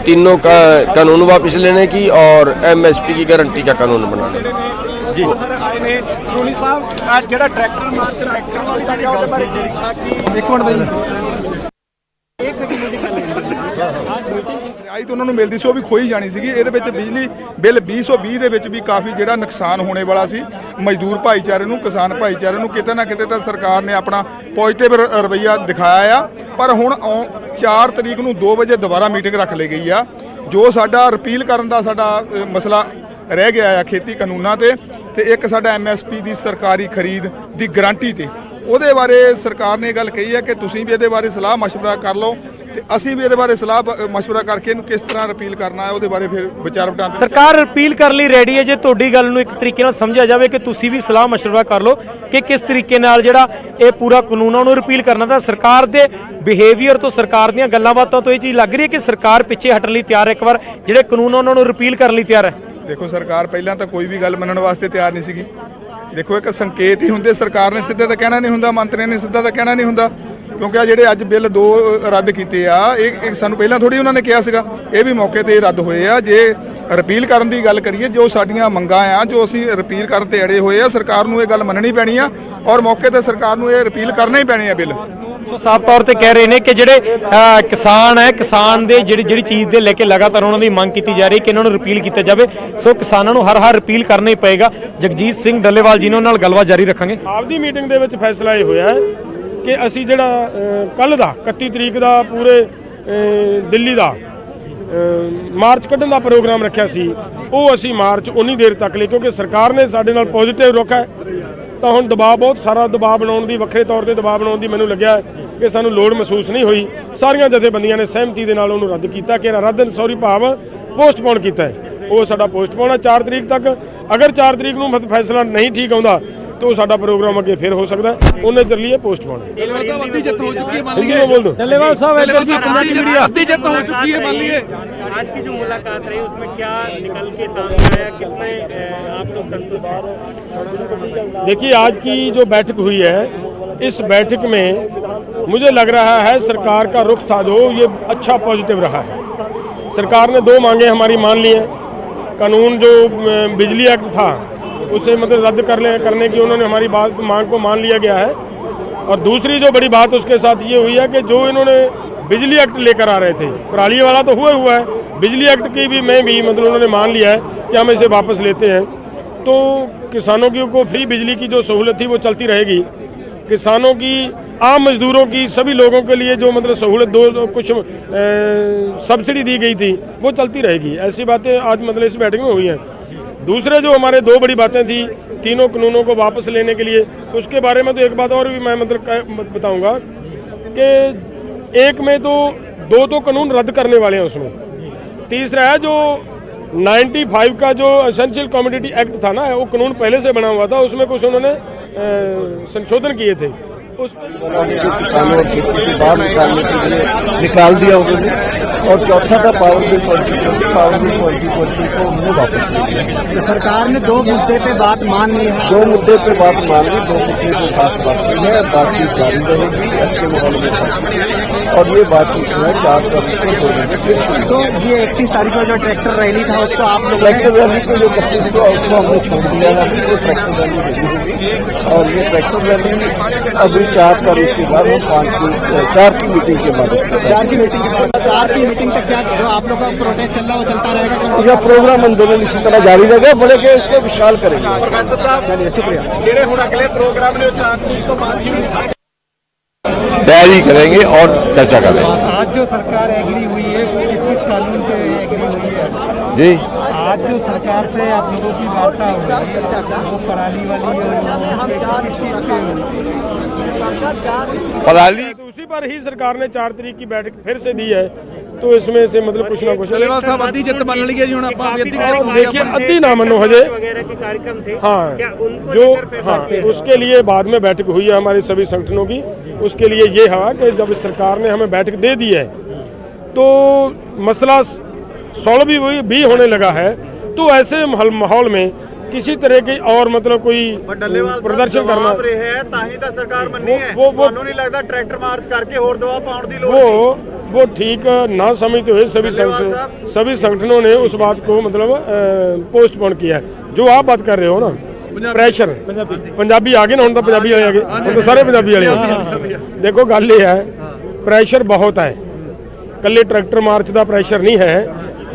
H: तीनों का कानून वापस लेने की और MSP की गारंटी का कानून बनाने की।
G: ਆਈ ਤਾਂ ਉਹਨਾਂ ਨੂੰ ਮਿਲਦੀ ਸੀ, ਉਹ ਵੀ ਖੋਈ ਜਾਣੀ ਸੀਗੀ। ਇਹਦੇ ਵਿੱਚ ਬਿਜਲੀ ਬਿੱਲ 2020 ਦੇ ਵਿੱਚ ਵੀ ਕਾਫੀ ਜਿਹੜਾ ਨੁਕਸਾਨ ਹੋਣੇ ਵਾਲਾ ਸੀ ਮਜ਼ਦੂਰ ਭਾਈਚਾਰੇ ਨੂੰ, ਕਿਸਾਨ ਭਾਈਚਾਰੇ ਨੂੰ। ਕਿਤੇ ਨਾ ਕਿਤੇ ਤਾਂ ਸਰਕਾਰ ਨੇ ਆਪਣਾ ਪੋਜ਼ਿਟਿਵ ਰਵੱਈਆ ਦਿਖਾਇਆ ਆ, ਪਰ ਹੁਣ 4 ਤਰੀਕ ਨੂੰ 2 ਵਜੇ ਦੁਬਾਰਾ ਮੀਟਿੰਗ ਰੱਖ ਲਈ ਗਈ ਆ। ਜੋ ਸਾਡਾ ਰਿਪੀਲ ਕਰਨ ਦਾ ਸਾਡਾ ਮਸਲਾ ਰਹਿ ਗਿਆ ਆ ਖੇਤੀ ਕਾਨੂੰਨਾਂ ਤੇ ਇੱਕ ਸਾਡਾ MSP ਦੀ ਸਰਕਾਰੀ ਖਰੀਦ ਦੀ ਗਾਰੰਟੀ ਤੇ, ਉਹਦੇ ਬਾਰੇ ਸਰਕਾਰ ਨੇ ਗੱਲ ਕਹੀ ਹੈ ਕਿ ਤੁਸੀਂ ਵੀ ਇਹਦੇ ਬਾਰੇ ਸਲਾਹ ਮਸ਼ਵਰਾ ਕਰ ਲਓ ਤੇ ਅਸੀਂ ਵੀ ਇਹਦੇ ਬਾਰੇ ਸਲਾਹ ਮਸ਼ਵਰਾ ਕਰਕੇ ਇਹਨੂੰ ਕਿਸ ਤਰ੍ਹਾਂ ਰਿਪੀਲ ਕਰਨਾ ਹੈ ਉਹਦੇ ਬਾਰੇ ਫਿਰ ਵਿਚਾਰ ਵਟਾਂਦਰਾ।
A: ਸਰਕਾਰ ਰਿਪੀਲ ਕਰਨ ਲਈ ਰੈਡੀ ਹੈ। ਜੇ ਤੁਹਾਡੀ ਗੱਲ ਨੂੰ ਇੱਕ ਤਰੀਕੇ ਨਾਲ ਸਮਝਿਆ ਜਾਵੇ ਕਿ ਤੁਸੀਂ ਵੀ ਸਲਾਹ ਮਸ਼ਵਰਾ ਕਰ ਲਓ ਕਿ ਕਿਸ ਤਰੀਕੇ ਨਾਲ ਜਿਹੜਾ ਇਹ ਪੂਰਾ ਕਾਨੂੰਨ ਉਹਨੂੰ ਰਿਪੀਲ ਕਰਨਾ, ਤਾਂ ਸਰਕਾਰ ਦੇ ਬਿਹੇਵੀਅਰ ਤੋਂ, ਸਰਕਾਰ ਦੀਆਂ ਗੱਲਾਂ ਬਾਤਾਂ ਤੋਂ ਇਹ ਚੀਜ਼ ਲੱਗ ਰਹੀ ਹੈ ਕਿ ਸਰਕਾਰ ਪਿੱਛੇ ਹਟਣ ਲਈ ਤਿਆਰ ਹੈ। ਇੱਕ ਵਾਰ ਜਿਹੜੇ ਕਾਨੂੰਨ ਉਹਨਾਂ ਨੂੰ ਰਿਪੀਲ ਕਰਨ ਲਈ ਤਿਆਰ ਹੈ।
G: ਦੇਖੋ, ਸਰਕਾਰ ਪਹਿਲਾਂ ਤਾਂ ਕੋਈ ਵੀ ਗੱਲ ਮੰਨਣ ਵਾਸਤੇ ਤਿਆਰ ਨਹੀਂ ਸੀਗੀ। ਦੇਖੋ, ਇੱਕ ਸੰਕੇਤ ਹੀ ਹੁੰਦੇ, ਸਰਕਾਰ ਨੇ ਸਿੱਧਾ ਤਾਂ ਕਹਿਣਾ ਨਹੀਂ ਹੁੰਦਾ, ਮੰਤਰੀਆਂ ਨੇ ਸਿੱਧਾ ਤਾਂ ਕਹਿਣਾ ਨਹੀਂ ਹੁੰਦਾ, ਕਿਉਂਕਿ ਆ ਜਿਹੜੇ ਅੱਜ ਬਿੱਲ 2 ਰੱਦ ਕੀਤੇ ਆ, ਇਹ ਸਾਨੂੰ ਪਹਿਲਾਂ ਥੋੜੀ ਉਹਨਾਂ ਨੇ ਕਿਹਾ ਸੀਗਾ, ਇਹ ਵੀ ਮੌਕੇ ਤੇ ਰੱਦ ਹੋਏ ਆ। ਜੇ ਰਿਪੀਲ ਕਰਨ ਦੀ ਗੱਲ ਕਰੀਏ, ਜੋ ਸਾਡੀਆਂ ਮੰਗਾਂ ਆ, ਜੋ ਅਸੀਂ ਰਿਪੀਲ ਕਰਨ ਤੇ ਅੜੇ ਹੋਏ ਆ, ਸਰਕਾਰ ਨੂੰ ਇਹ ਗੱਲ ਮੰਨਣੀ ਪੈਣੀ ਆ ਔਰ ਮੌਕੇ ਤੇ ਸਰਕਾਰ ਨੂੰ ਇਹ ਰਿਪੀਲ ਕਰਨਾ ਹੀ ਪੈਣੀ ਆ ਬਿੱਲ।
A: ਸੋ ਸਾਫ਼ ਤੌਰ ਤੇ ਕਹਿ ਰਹੇ ਨੇ ਕਿ ਜਿਹੜੇ ਕਿਸਾਨ ਹੈ, ਕਿਸਾਨ ਦੇ ਜਿਹੜੀ ਚੀਜ਼ ਦੇ ਲੈ ਕੇ ਲਗਾਤਾਰ ਉਹਨਾਂ ਦੀ ਮੰਗ ਕੀਤੀ ਜਾ ਰਹੀ ਕਿ ਇਹਨਾਂ ਨੂੰ ਰਿਪੀਲ ਕੀਤਾ ਜਾਵੇ। ਸੋ ਕਿਸਾਨਾਂ ਨੂੰ ਹਰ ਰਿਪੀਲ ਕਰਨਾ ਹੀ ਪਏਗਾ। ਜਗਜੀਤ ਸਿੰਘ ਡੱਲੇਵਾਲ ਜੀ ਨਾਲ ਗੱਲਬਾਤ ਜਾਰੀ ਰੱਖਾਂਗੇ।
I: ਆਪਦੀ ਮੀਟਿੰਗ ਦੇ ਵਿੱਚ ਫੈਸਲਾ ਇਹ ਹੋਇਆ ਕਿ ਅਸੀਂ ਜਿਹੜਾ ਕੱਲ ਦਾ 31 ਤਰੀਕ ਦਾ ਪੂਰੇ ਦਿੱਲੀ ਦਾ ਮਾਰਚ ਕੱਢਣ ਦਾ ਪ੍ਰੋਗਰਾਮ ਰੱਖਿਆ ਸੀ, ਉਹ ਅਸੀਂ ਮਾਰਚ ਉਨੀ ਦੇਰ ਤੱਕ ਲਈ, ਕਿਉਂਕਿ ਸਰਕਾਰ ਨੇ ਸਾਡੇ ਨਾਲ ਪੋਜ਼ਿਟਿਵ ਰੁਖ ਹੈ। ਤਾਂ ਹੁਣ ਦਬਾਅ, ਬਹੁਤ ਸਾਰਾ ਦਬਾਅ ਬਣਾਉਣ ਦੀ, ਵੱਖਰੇ ਤੌਰ ਤੇ ਦਬਾਅ ਬਣਾਉਣ ਦੀ ਮੈਨੂੰ ਲੱਗਿਆ ਕਿ ਸਾਨੂੰ ਲੋੜ ਮਹਿਸੂਸ ਨਹੀਂ ਹੋਈ। ਸਾਰੀਆਂ ਜਥੇਬੰਦੀਆਂ ਨੇ ਸਹਿਮਤੀ ਦੇ ਨਾਲ ਉਹਨੂੰ ਰੱਦ ਕੀਤਾ ਕਿ ਭਾਵ ਪੋਸਟਪੋਨ ਕੀਤਾ ਹੈ। ਉਹ ਸਾਡਾ ਪੋਸਟਪੋਨ ਹੈ 4 ਤਰੀਕ ਤੱਕ। ਅਗਰ 4 ਤਰੀਕ ਨੂੰ ਫੈਸਲਾ ਨਹੀਂ ਠੀਕ ਆਉਂਦਾ तो साडा प्रोग्राम अगे फिर हो सकता है, उन्हें चल लिए पोस्टपोन। हिंदी में बोल दो।
C: डल्लेवाल साहब आधी जित हो चुकी है, मान लिए। आज की जो मुलाकात रही उसमें क्या निकल के सामने आया, कितने आप लोग संतुष्ट?
I: देखिए, आज की जो बैठक हुई है, इस बैठक में मुझे लग रहा है सरकार का रुख था जो ये अच्छा पॉजिटिव रहा है। सरकार ने 2 मांगे हमारी मान ली हैं। कानून जो बिजली एक्ट था उसे मतलब रद्द करने की उन्होंने हमारी बात मांग को मान लिया गया है। और दूसरी जो बड़ी बात उसके साथ ये हुई है कि जो इन्होंने बिजली एक्ट लेकर आ रहे थे, पराली वाला तो हुआ है, बिजली एक्ट की भी मैं भी मतलब उन्होंने मान लिया है कि हम इसे वापस लेते हैं। तो किसानों की को फ्री बिजली की जो सहूलत थी वो चलती रहेगी। किसानों की, आम मजदूरों की, सभी लोगों के लिए जो मतलब सहूलत कुछ सब्सिडी दी गई थी वो चलती रहेगी। ऐसी बातें आज मतलब इस बैठक में हुई हैं। दूसरे जो हमारे 2 बड़ी बातें थी, तीनों कानूनों को वापस लेने के लिए, उसके बारे में तो एक बात और भी मैं मतलब बताऊंगा कि एक में तो 2 तो कानून रद्द करने वाले हैं उसमें। तीसरा है जो 95 का जो एसेंशियल कमोडिटी एक्ट था ना, वो कानून पहले से बना हुआ था, उसमें कुछ उन्होंने संशोधन किए थे। उस
B: बाहर निकालने के लिए निकाल दिया उन्होंने। और चौथा था पावर बिल 2020 को उन्होंने वापस ले लिया।
J: तो सरकार ने 2 मुद्दे पे बात मान ली है।
B: 2 मुद्दे पे बात मान ली, 2 मुद्दे के साथ बात की है। बातचीत जारी रहेगी अच्छे माहौल में, और ये बातचीत जो है 4 तारीख को 2 बजे फिर शुरू।
J: तो ये 31 तारीख को जो ट्रैक्टर रैली था उसको आप लोग
B: ट्रैक्टर रैली को जो 25 को उसको हमने छोड़ दिया है, तो ट्रैक्टर रैली नहीं होगी। और ये ट्रैक्टर रैली अभी चार कर उसके बाद हम 4 की मीटिंग के बाद
J: 4 की मीटिंग तक क्या जो आप लोग का प्रोटेस्ट चल रहा है वो चलता रहेगा?
B: यह प्रोग्राम आंदोलन इसी तरह जारी रहेगा, बड़े के इसको विशाल करेंगे।
E: प्रोफेसर साहब
J: चलिए शुक्रिया।
E: ਜਿਹੜੇ ਹੁਣ ਅਗਲੇ ਪ੍ਰੋਗਰਾਮ ਨੇ 4 ਤਰੀਕ ਤੋਂ ਬਾਅਦ ਹੀ
H: तैयारी करेंगे और चर्चा करेंगे।
C: आज जो सरकार एग्री हुई है वो किस कानून से एग्री हुई है?
H: जी,
C: आज जो सरकार से आप लोगों की वार्ता हुई है वो पराली वाली
H: पराली
I: तो उसी पर ही सरकार ने 4 तारीख की बैठक फिर से दी है, तो इसमें से मतलब कुछ ना कुछ
E: ਸਾਹਿਬ ਅੱਧੀ ਜਿੱਤ ਮੰਨ ਲਈ ਹੈ ਜੀ ਹੁਣ ਆਪਾਂ
I: देखिए अद्धी ना मनो हजे
C: वगैरह के कार्यक्रम थे
I: हाँ
C: क्या उनको
I: जो
C: लेकर पे
I: हाँ
C: बात है?
I: उसके लिए बाद में बैठक हुई है हमारे सभी संगठनों की। उसके लिए ये है कि जब सरकार ने हमें बैठक दे दी है तो मसला सॉल्व भी होने लगा है, तो ऐसे माहौल में किसी तरह की और मतलब कोई प्रदर्शन करना
E: ਹੈ ਤਾਂ ਹੀ ਤਾਂ ਸਰਕਾਰ ਮੰਨੀ ਹੈ।
I: वो
E: ਤੁਹਾਨੂੰ ਨਹੀਂ ਲੱਗਦਾ ਟਰੈਕਟਰ ਮਾਰਚ ਕਰਕੇ ਹੋਰ ਦਬਾਅ ਪਾਉਣ ਦੀ ਲੋੜ
I: वो ठीक ना समझते हुए सभी संगठनों ने उस बात को मतलब पोस्टपोन किया है। जो आप बात कर रहे हो ना प्रेशर पंजाबी आ गए ना, हम तो पंजाबी वाले आ गए, हम तो सारे पंजाबी वाले आ गए। देखो गल ये है प्रेशर बहुत है, कल्ले ट्रैक्टर मार्च का प्रेशर नहीं है,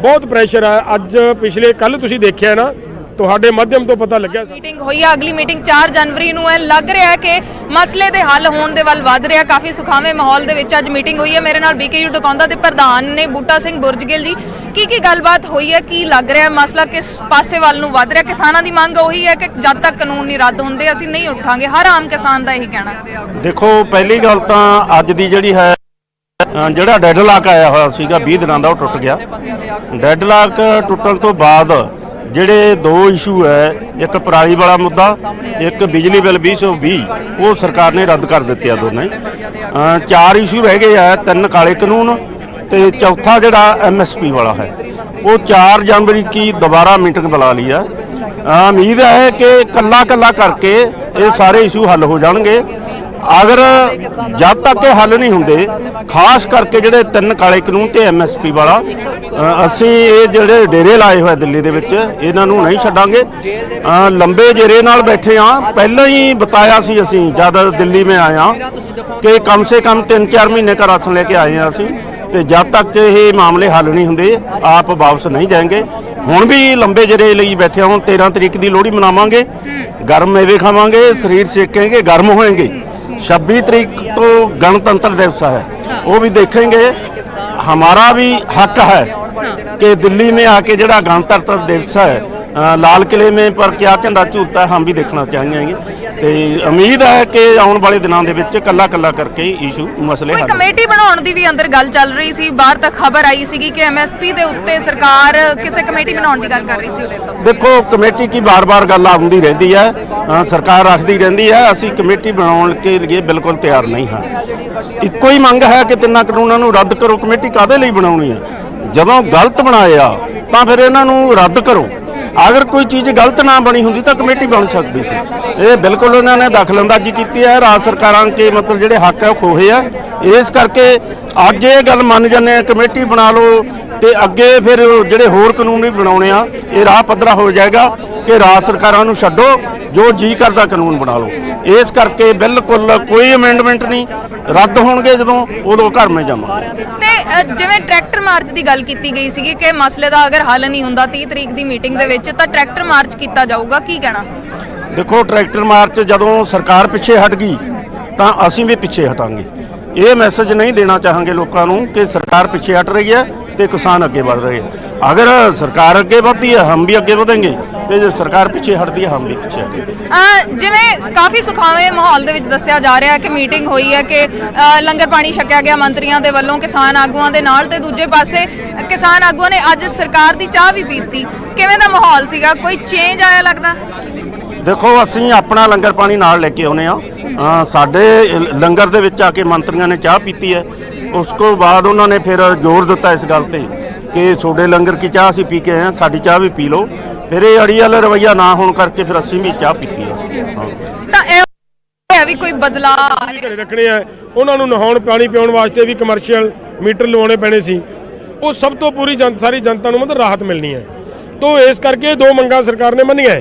I: बहुत प्रेशर है। अज पिछले कल तुसीं देखिया ना ਤੁਹਾਡੇ ਮਾਧਿਅਮ ਤੋਂ ਪਤਾ ਲੱਗਿਆ।
K: ਮੀਟਿੰਗ ਹੋਈ ਹੈ, ਅਗਲੀ ਮੀਟਿੰਗ 4 ਜਨਵਰੀ ਨੂੰ ਹੈ। ਲੱਗ ਰਿਹਾ ਹੈ ਕਿ ਮਸਲੇ ਦੇ ਹੱਲ ਹੋਣ ਦੇ ਵੱਲ ਵਧ ਰਿਹਾ। ਕਾਫੀ ਸੁਖਾਵੇਂ ਮਾਹੌਲ ਦੇ ਵਿੱਚ ਅੱਜ ਮੀਟਿੰਗ ਹੋਈ ਹੈ। ਮੇਰੇ ਨਾਲ BKU ਟਕੌਂਦਾ ਦੇ ਪ੍ਰਧਾਨ ਨੇ ਬੂਟਾ ਸਿੰਘ ਬੁਰਜਗਿੱਲ ਜੀ। ਕੀ ਗੱਲਬਾਤ ਹੋਈ ਹੈ, ਕੀ ਲੱਗ ਰਿਹਾ ਮਸਲਾ ਕਿਸ ਪਾਸੇ ਵੱਲ ਨੂੰ ਵਧ ਰਿਹਾ? ਕਿਸਾਨਾਂ ਦੀ ਮੰਗ ਉਹੀ ਹੈ ਕਿ ਜਦ ਤੱਕ ਕਾਨੂੰਨ ਨਹੀਂ ਰੱਦ ਹੁੰਦੇ ਅਸੀਂ ਨਹੀਂ ਉੱਠਾਂਗੇ। ਹਰ ਆਮ ਕਿਸਾਨ ਦਾ ਇਹੀ ਕਹਿਣਾ ਹੈ।
L: ਦੇਖੋ ਪਹਿਲੀ ਗੱਲ ਤਾਂ ਅੱਜ ਦੀ ਜਿਹੜੀ ਹੈ ਜਿਹੜਾ ਡੈਡਲਾਕ ਆਇਆ ਹੋਇਆ ਸੀਗਾ 20 ਦਿਨਾਂ ਦਾ ਉਹ ਟੁੱਟ ਗਿਆ। ਡੈਡਲਾਕ ਟੁੱਟਣ ਤੋਂ ਬਾਅਦ ਜਿਹੜੇ 2 ਇਸ਼ੂ ਹੈ, ਇੱਕ ਪਰਾਲੀ ਵਾਲਾ ਮੁੱਦਾ, ਇੱਕ ਬਿਜਲੀ ਬਿੱਲ 2020 ਉਹ ਸਰਕਾਰ ਨੇ ਰੱਦ ਕਰ ਦਿੱਤੇ ਆ ਦੋਨੇ। 4 ਇਸ਼ੂ ਰਹਿ ਗਏ ਆ, 3 ਕਾਲੇ ਕਾਨੂੰਨ ਤੇ ਚੌਥਾ ਜਿਹੜਾ MSP ਵਾਲਾ ਹੈ ਉਹ 4 ਜਨਵਰੀ ਕੀ ਦੁਬਾਰਾ ਮੀਟਿੰਗ ਬੁਲਾ ਲਈ ਆ। ਉਮੀਦ ਹੈ ਕਿ ਕੱਲਾ ਕਰਕੇ ਇਹ ਸਾਰੇ ਇਸ਼ੂ ਹੱਲ ਹੋ ਜਾਣਗੇ। ਅਗਰ ਜਦ ਤੱਕ ਇਹ ਹੱਲ ਨਹੀਂ ਹੁੰਦੇ, ਖਾਸ ਕਰਕੇ ਜਿਹੜੇ 3 ਕਾਲੇ ਕਾਨੂੰਨ ਤੇ MSP ਵਾਲਾ, ਅਸੀਂ ਇਹ ਜਿਹੜੇ ਡੇਰੇ ਲਾਏ ਹੋਏ ਦਿੱਲੀ ਦੇ ਵਿੱਚ ਇਹਨਾਂ ਨੂੰ ਨਹੀਂ ਛੱਡਾਂਗੇ। ਲੰਬੇ ਜੇਰੇ ਨਾਲ ਬੈਠੇ ਆ, ਪਹਿਲਾਂ ਹੀ ਬਤਾਇਆ ਸੀ ਅਸੀਂ ਜਦ ਦਿੱਲੀ ਮੈਂ ਆਇਆ ਕਿ ਕਮ ਸੇ ਕਮ 3-4 ਮਹੀਨੇ ਦਾ ਰਾਸ਼ਨ ਲੈ ਕੇ ਆਏ ਆ ਅਸੀਂ, ਤੇ ਜਦ ਤੱਕ ਇਹ ਮਾਮਲੇ ਹੱਲ ਨਹੀਂ ਹੁੰਦੇ ਆਪ ਵਾਪਸ ਨਹੀਂ ਜਾਏंगे। ਹੁਣ ਵੀ ਲੰਬੇ ਜੇਰੇ ਲਈ ਬੈਠੇ ਹੁਣ 13 ਤਰੀਕ ਦੀ ਲੋਹੜੀ ਮਨਾਵਾਂਗੇ, ਗਰਮ ਮੇਵੇ ਖਾਵਾਂਗੇ, ਸਰੀਰ ਸੇकेंगे, गर्म होएंगे। 26 तारीख तो गणतंत्र दिवस है, वो भी देखेंगे। हमारा भी हक है कि दिल्ली में आके जड़ा गणतंत्र दिवस है लाल किले में पर क्या झंडा झूलता है हम भी देखना चाहेंगे। तो उम्मीद है कि आने वाले दिनों के विच कला करके इशू मसले हल।
K: कमेटी बनाने की भी अंदर गल चल रही सी, बाहर तक खबर आई सी कि MSP के उत्ते सरकार किसी कमेटी बनाने की गल कर रही सी।
L: देखो कमेटी की बार गल आती रहती है, सरकार रखती रहती है, असी कमेटी बनाने के लिए बिल्कुल तैयार नहीं हाँ। इको ही मंग है कि 3 कानूनों रद्द करो। कमेटी काहदे लई बनाउणी है? जदों गलत बनाया तो फिर इन्हों रद्द करो। अगर कोई चीज़ गलत ना बनी होंगी तो कमेटी बन सकती सी। ये बिल्कुल उन्होंने दखलअंदाजी की है। राज सरकारां के मतलब जोड़े हक है वो खोए है, इस करके अज ये गल मन जाने कमेटी बना लो तो अगे फिर जोड़े होर कानून भी बनाने आ ये राह पद्धरा हो जाएगा कि राज सरकारां नूं छड्डो, जो जी करता कानून बना लो। इस करके बिल्कुल कोई अमेंडमेंट नहीं, रद्द होणगे जदों उदों घर में जावांगे।
K: जिवें ट्रैक्टर मार्च की गल की गई सी कि मसले का अगर हल नहीं हुंदा 30 तरीक की मीटिंग दे विच तां ट्रैक्टर मार्च किया जाऊगा, की कहना?
L: देखो ट्रैक्टर मार्च जदों सरकार पिछे हट गई तो असीं भी पिछे हटांगे। ये मैसेज नहीं देना चाहांगे लोगों को कि सरकार पिछे हट रही है तो किसान अगे बढ़ रहे हैं। अगर सरकार अगे बढ़ती है हम भी अगे बढ़ेंगे, तो जो सरकार पिछे हटती है हम भी पिछे हटेंगे।
K: जिवें काफ़ी सुखावे माहौल दे विच दस्सिया जा रहा है कि मीटिंग हुई है कि लंगर पानी छकिया गया मंत्रियों के वलों किसान आगुआं दे नाल, ते दूजे पासे किसान आगुआं ने अज सरकार की चाह भी पीती। किवें दा माहौल सीगा, कोई चेंज आया लगदा?
L: देखो असीं अपना लंगर पानी नाल लेके आउने आ। साडे लंगर दे विच आके मंत्रियों ने चाह पीती है, उसको बाद उन्होंने फिर जोर दिता इस गल ते कि छोटे लंगर की चाह असीं पी के आए, साडी चाह भी पी लो। फिर ये अड़ी वाला रवैया ना होने करके फिर असीं भी चाह पीती है।
K: भी कोई बदलाव
I: रखने हैं, उन्होंने नहाउण पानी पियाउण वास्ते भी कमर्शियल मीटर लवाने पैने सी, वो सब तो पूरी सारी जनता को मतलब राहत मिलनी है। तो इस करके 2 मंगां सरकार ने मन्नियां।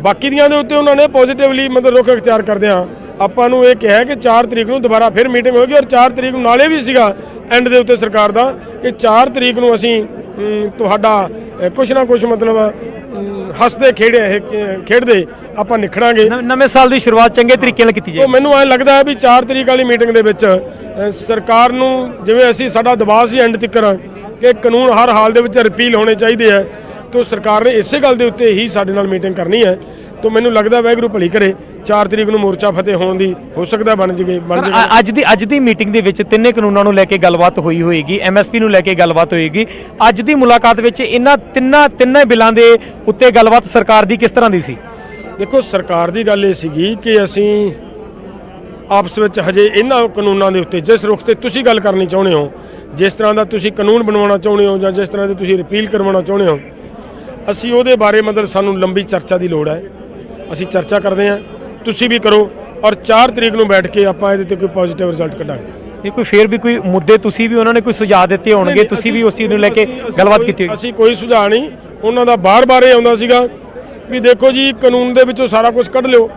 I: बाकी दियां दे उत्ते उन्होंने पॉजिटिवली मतलब रुख अख्तियार करदे ਆਪਾਂ ਨੂੰ ਇਹ ਕਿਹਾ ਕਿ 4 ਤਰੀਕ ਨੂੰ ਦੁਬਾਰਾ ਫਿਰ ਮੀਟਿੰਗ ਹੋਏਗੀ ਔਰ 4 ਤਰੀਕ ਨੂੰ ਨਾਲੇ ਵੀ ਸੀਗਾ ਐਂਡ ਦੇ ਉੱਤੇ ਸਰਕਾਰ ਦਾ ਕਿ 4 ਤਰੀਕ ਨੂੰ ਅਸੀਂ ਤੁਹਾਡਾ ਕੁਛ ਨਾ ਕੁਛ ਮਤਲਬ ਹੱਸਦੇ ਖੇਡਦੇ ਆਪਾਂ ਨਿਖੜਾਂਗੇ।
A: ਨਵੇਂ ਸਾਲ ਦੀ ਸ਼ੁਰੂਆਤ ਚੰਗੇ ਤਰੀਕੇ ਨਾਲ ਕੀਤੀ ਜਾਏ।
I: ਉਹ ਮੈਨੂੰ ਐਂ ਲੱਗਦਾ ਹੈ ਵੀ 4 ਤਰੀਕ ਵਾਲੀ ਮੀਟਿੰਗ ਦੇ ਵਿੱਚ ਸਰਕਾਰ ਨੂੰ ਜਿਵੇਂ ਅਸੀਂ ਸਾਡਾ ਦਬਾਅ ਸੀ ਐਂਡ ਤੱਕ ਕਿ ਕਾਨੂੰਨ ਹਰ ਹਾਲ ਦੇ ਵਿੱਚ ਰਿਪੀਲ ਹੋਣੇ ਚਾਹੀਦੇ ਹੈ, ਤਾਂ ਸਰਕਾਰ ਨੇ ਇਸੇ ਗੱਲ ਦੇ ਉੱਤੇ ਹੀ ਸਾਡੇ ਨਾਲ ਮੀਟਿੰਗ ਕਰਨੀ ਹੈ। ਤਾਂ ਮੈਨੂੰ ਲੱਗਦਾ ਵਾਹਿਗੁਰੂ ਭਲੀ ਕਰੇ 4 ਤਰੀਕ ਨੂੰ ਮੋਰਚਾ ਫਤਿਹ ਹੋਣ ਦੀ ਹੋ ਸਕਦਾ ਬਣ ਜਗੇ।
A: ਅੱਜ ਦੀ ਮੀਟਿੰਗ ਦੇ ਵਿੱਚ ਤਿੰਨੇ ਕਾਨੂੰਨਾਂ ਨੂੰ ਲੈ ਕੇ ਗੱਲਬਾਤ ਹੋਈ ਹੋਏਗੀ, MSP ਨੂੰ ਲੈ ਕੇ ਗੱਲਬਾਤ ਹੋਏਗੀ। ਅੱਜ ਦੀ ਮੁਲਾਕਾਤ ਵਿੱਚ ਇਹਨਾਂ ਤਿੰਨੇ ਬਿੱਲਾਂ ਦੇ ਉੱਤੇ ਗੱਲਬਾਤ ਸਰਕਾਰ ਦੀ ਕਿਸ ਤਰ੍ਹਾਂ ਦੀ ਸੀ?
I: ਦੇਖੋ, ਸਰਕਾਰ ਦੀ ਗੱਲ ਇਹ ਸੀਗੀ ਕਿ ਅਸੀਂ ਆਪਸ ਵਿੱਚ ਹਜੇ ਇਹਨਾਂ ਕਾਨੂੰਨਾਂ ਦੇ ਉੱਤੇ ਜਿਸ ਰੁਖ ਤੇ ਤੁਸੀਂ ਗੱਲ ਕਰਨੀ ਚਾਹੁੰਦੇ ਹੋ, ਜਿਸ ਤਰ੍ਹਾਂ ਦਾ ਤੁਸੀਂ ਕਾਨੂੰਨ ਬਣਵਾਉਣਾ ਚਾਹੁੰਦੇ ਹੋ ਜਾਂ ਜਿਸ ਤਰ੍ਹਾਂ ਦੇ ਤੁਸੀਂ ਰਿਪੀਲ ਕਰਵਾਉਣਾ ਚਾਹੁੰਦੇ ਹੋ, ਅਸੀਂ ਉਹਦੇ ਬਾਰੇ ਮਤਲਬ ਸਾਨੂੰ ਲੰਬੀ ਚਰਚਾ ਦੀ ਲੋੜ ਹੈ। ਅਸੀਂ ਚਰਚਾ ਕਰਦੇ ਹਾਂ, ਤੁਸੀਂ ਵੀ ਕਰੋ ਔਰ 4 ਤਰੀਕ ਨੂੰ ਬੈਠ ਕੇ ਆਪਾਂ ਇਹਦੇ ਤੇ ਕੋਈ ਪੋਜ਼ਿਟਿਵ ਰਿਜ਼ਲਟ ਕੱਢਾਂਗੇ।
A: ਇਹ ਕੋਈ ਫੇਰ ਵੀ ਕੋਈ ਮੁੱਦੇ ਤੁਸੀਂ ਵੀ ਉਹਨਾਂ ਨੇ ਕੋਈ ਸੁਝਾਅ ਦਿੱਤੇ ਹੋਣਗੇ, ਤੁਸੀਂ ਵੀ ਉਸ ਚੀਜ਼ ਨੂੰ ਲੈ ਕੇ ਗੱਲਬਾਤ ਕੀਤੀ ਹੋਈ?
I: ਅਸੀਂ ਕੋਈ ਸੁਝਾਅ ਨਹੀਂ, ਉਹਨਾਂ ਦਾ ਬਾਰ-ਬਾਰ ਇਹ ਆਉਂਦਾ ਸੀਗਾ ਵੀ ਦੇਖੋ ਜੀ ਕਾਨੂੰਨ ਦੇ ਵਿੱਚੋਂ ਸਾਰਾ ਕੁਝ ਕੱਢ ਲਿਓ,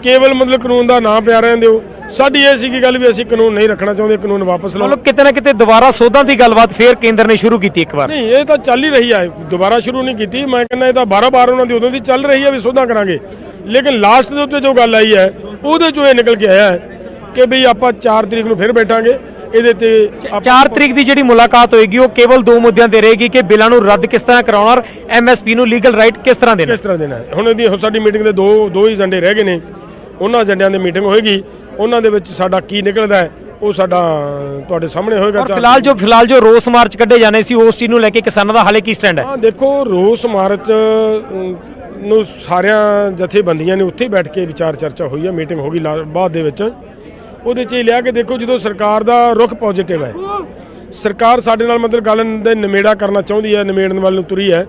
I: ਕੇਵਲ ਮਤਲਬ ਕਾਨੂੰਨ ਦਾ ਨਾਂ ਪਿਆ ਰਹਿਣ ਦਿਓ। ਸਾਡੀ ਇਹ ਸੀਗੀ ਗੱਲ ਵੀ ਅਸੀਂ ਕਾਨੂੰਨ ਨਹੀਂ ਰੱਖਣਾ ਚਾਹੁੰਦੇ, ਕਾਨੂੰਨ ਵਾਪਸ ਲਓ।
A: ਮਤਲਬ ਕਿਤੇ ਨਾ ਕਿਤੇ ਦੁਬਾਰਾ ਸੋਧਾਂ ਦੀ ਗੱਲਬਾਤ ਫੇਰ ਕੇਂਦਰ ਨੇ ਸ਼ੁਰੂ ਕੀਤੀ ਇੱਕ ਵਾਰ।
I: ਨਹੀਂ, ਇਹ ਤਾਂ ਚੱਲ ਹੀ ਰਹੀ ਹੈ, ਦੁਬਾਰਾ ਸ਼ੁਰੂ ਨਹੀਂ ਕੀਤੀ। ਮੈਂ ਕਹਿੰਦਾ ਇਹ ਤਾਂ 12 ਉਹਨਾਂ ਦੀ ਉਦੋਂ ਦੀ ਚੱਲ ਰਹੀ ਹੈ ਵੀ ਸੋਧਾਂ ਕਰਾਂਗੇ, ਲੇਕਿਨ ਲਾਸਟ ਦੇ ਉੱਤੇ ਜੋ ਗੱਲ ਆਈ ਹੈ ਉਹਦੇ ਚੋਂ ਇਹ ਨਿਕਲ ਕੇ ਆਇਆ ਹੈ ਕਿ ਵੀ ਆਪਾਂ 4 ਤਰੀਕ ਨੂੰ ਫਿਰ ਬੈਠਾਂਗੇ ਇਹਦੇ ਤੇ।
A: 4 ਤਰੀਕ ਦੀ ਜਿਹੜੀ ਮੁਲਾਕਾਤ ਹੋਏਗੀ ਉਹ ਕੇਵਲ 2 ਮੁੱਦਿਆਂ ਤੇ ਰਹੇਗੀ ਕਿ ਬਿੱਲਾਂ ਨੂੰ ਰੱਦ ਕਿਸ ਤਰ੍ਹਾਂ ਕਰਾਉਣਾ ਔਰ MSP ਨੂੰ ਲੀਗਲ ਰਾਈਟ ਕਿਸ ਤਰ੍ਹਾਂ ਦੇਣਾ।
I: ਹੁਣ ਇਹਦੀ ਸਾਡੀ ਮੀਟਿੰਗ ਦੇ ਦੋ ਹੀ ਏਜੰਡੇ ਰਹਿ ਗਏ ਨੇ, ਉਹਨਾਂ ਏਜੰਡਿਆਂ ਦੀ ਮੀਟਿੰਗ ਹੋਏਗੀ, ਉਹਨਾਂ ਦੇ ਵਿੱਚ ਸਾਡਾ ਕੀ ਨਿਕਲਦਾ ਹੈ ਉਹ ਸਾਡਾ ਤੁਹਾਡੇ ਸਾਹਮਣੇ ਹੋਏਗਾ।
A: ਫਿਲਹਾਲ ਜੋ ਰੋਸ ਮਾਰਚ ਕੱਢੇ ਜਾਣੇ ਸੀ ਉਸ ਚੀਜ਼ ਨੂੰ ਲੈ ਕੇ ਕਿਸਾਨਾਂ ਦਾ ਹਾਲੇ ਕੀ ਸਟੈਂਡ ਹੈ?
I: ਹਾਂ, ਦੇਖੋ, ਰੋਸ ਮਾਰਚ ਨੂੰ ਸਾਰਿਆਂ ਜਥੇਬੰਦੀਆਂ ਨੇ ਉੱਥੇ ਬੈਠ ਕੇ ਵਿਚਾਰ ਚਰਚਾ ਹੋਈ ਹੈ, ਮੀਟਿੰਗ ਹੋ ਗਈ ਬਾਅਦ ਦੇ ਵਿੱਚ। ਉਹਦੇ 'ਚ ਇਹ ਲਿਆ ਕਿ ਦੇਖੋ ਜਦੋਂ ਸਰਕਾਰ ਦਾ ਰੁਖ ਪੋਜ਼ਿਟਿਵ ਹੈ, ਸਰਕਾਰ ਸਾਡੇ ਨਾਲ ਮਤਲਬ ਗੱਲ ਦੇ ਨਿਮੇੜਾ ਕਰਨਾ ਚਾਹੁੰਦੀ ਹੈ, ਨਿਮੇੜਨ ਵੱਲ ਨੂੰ ਤੁਰੀ ਹੈ,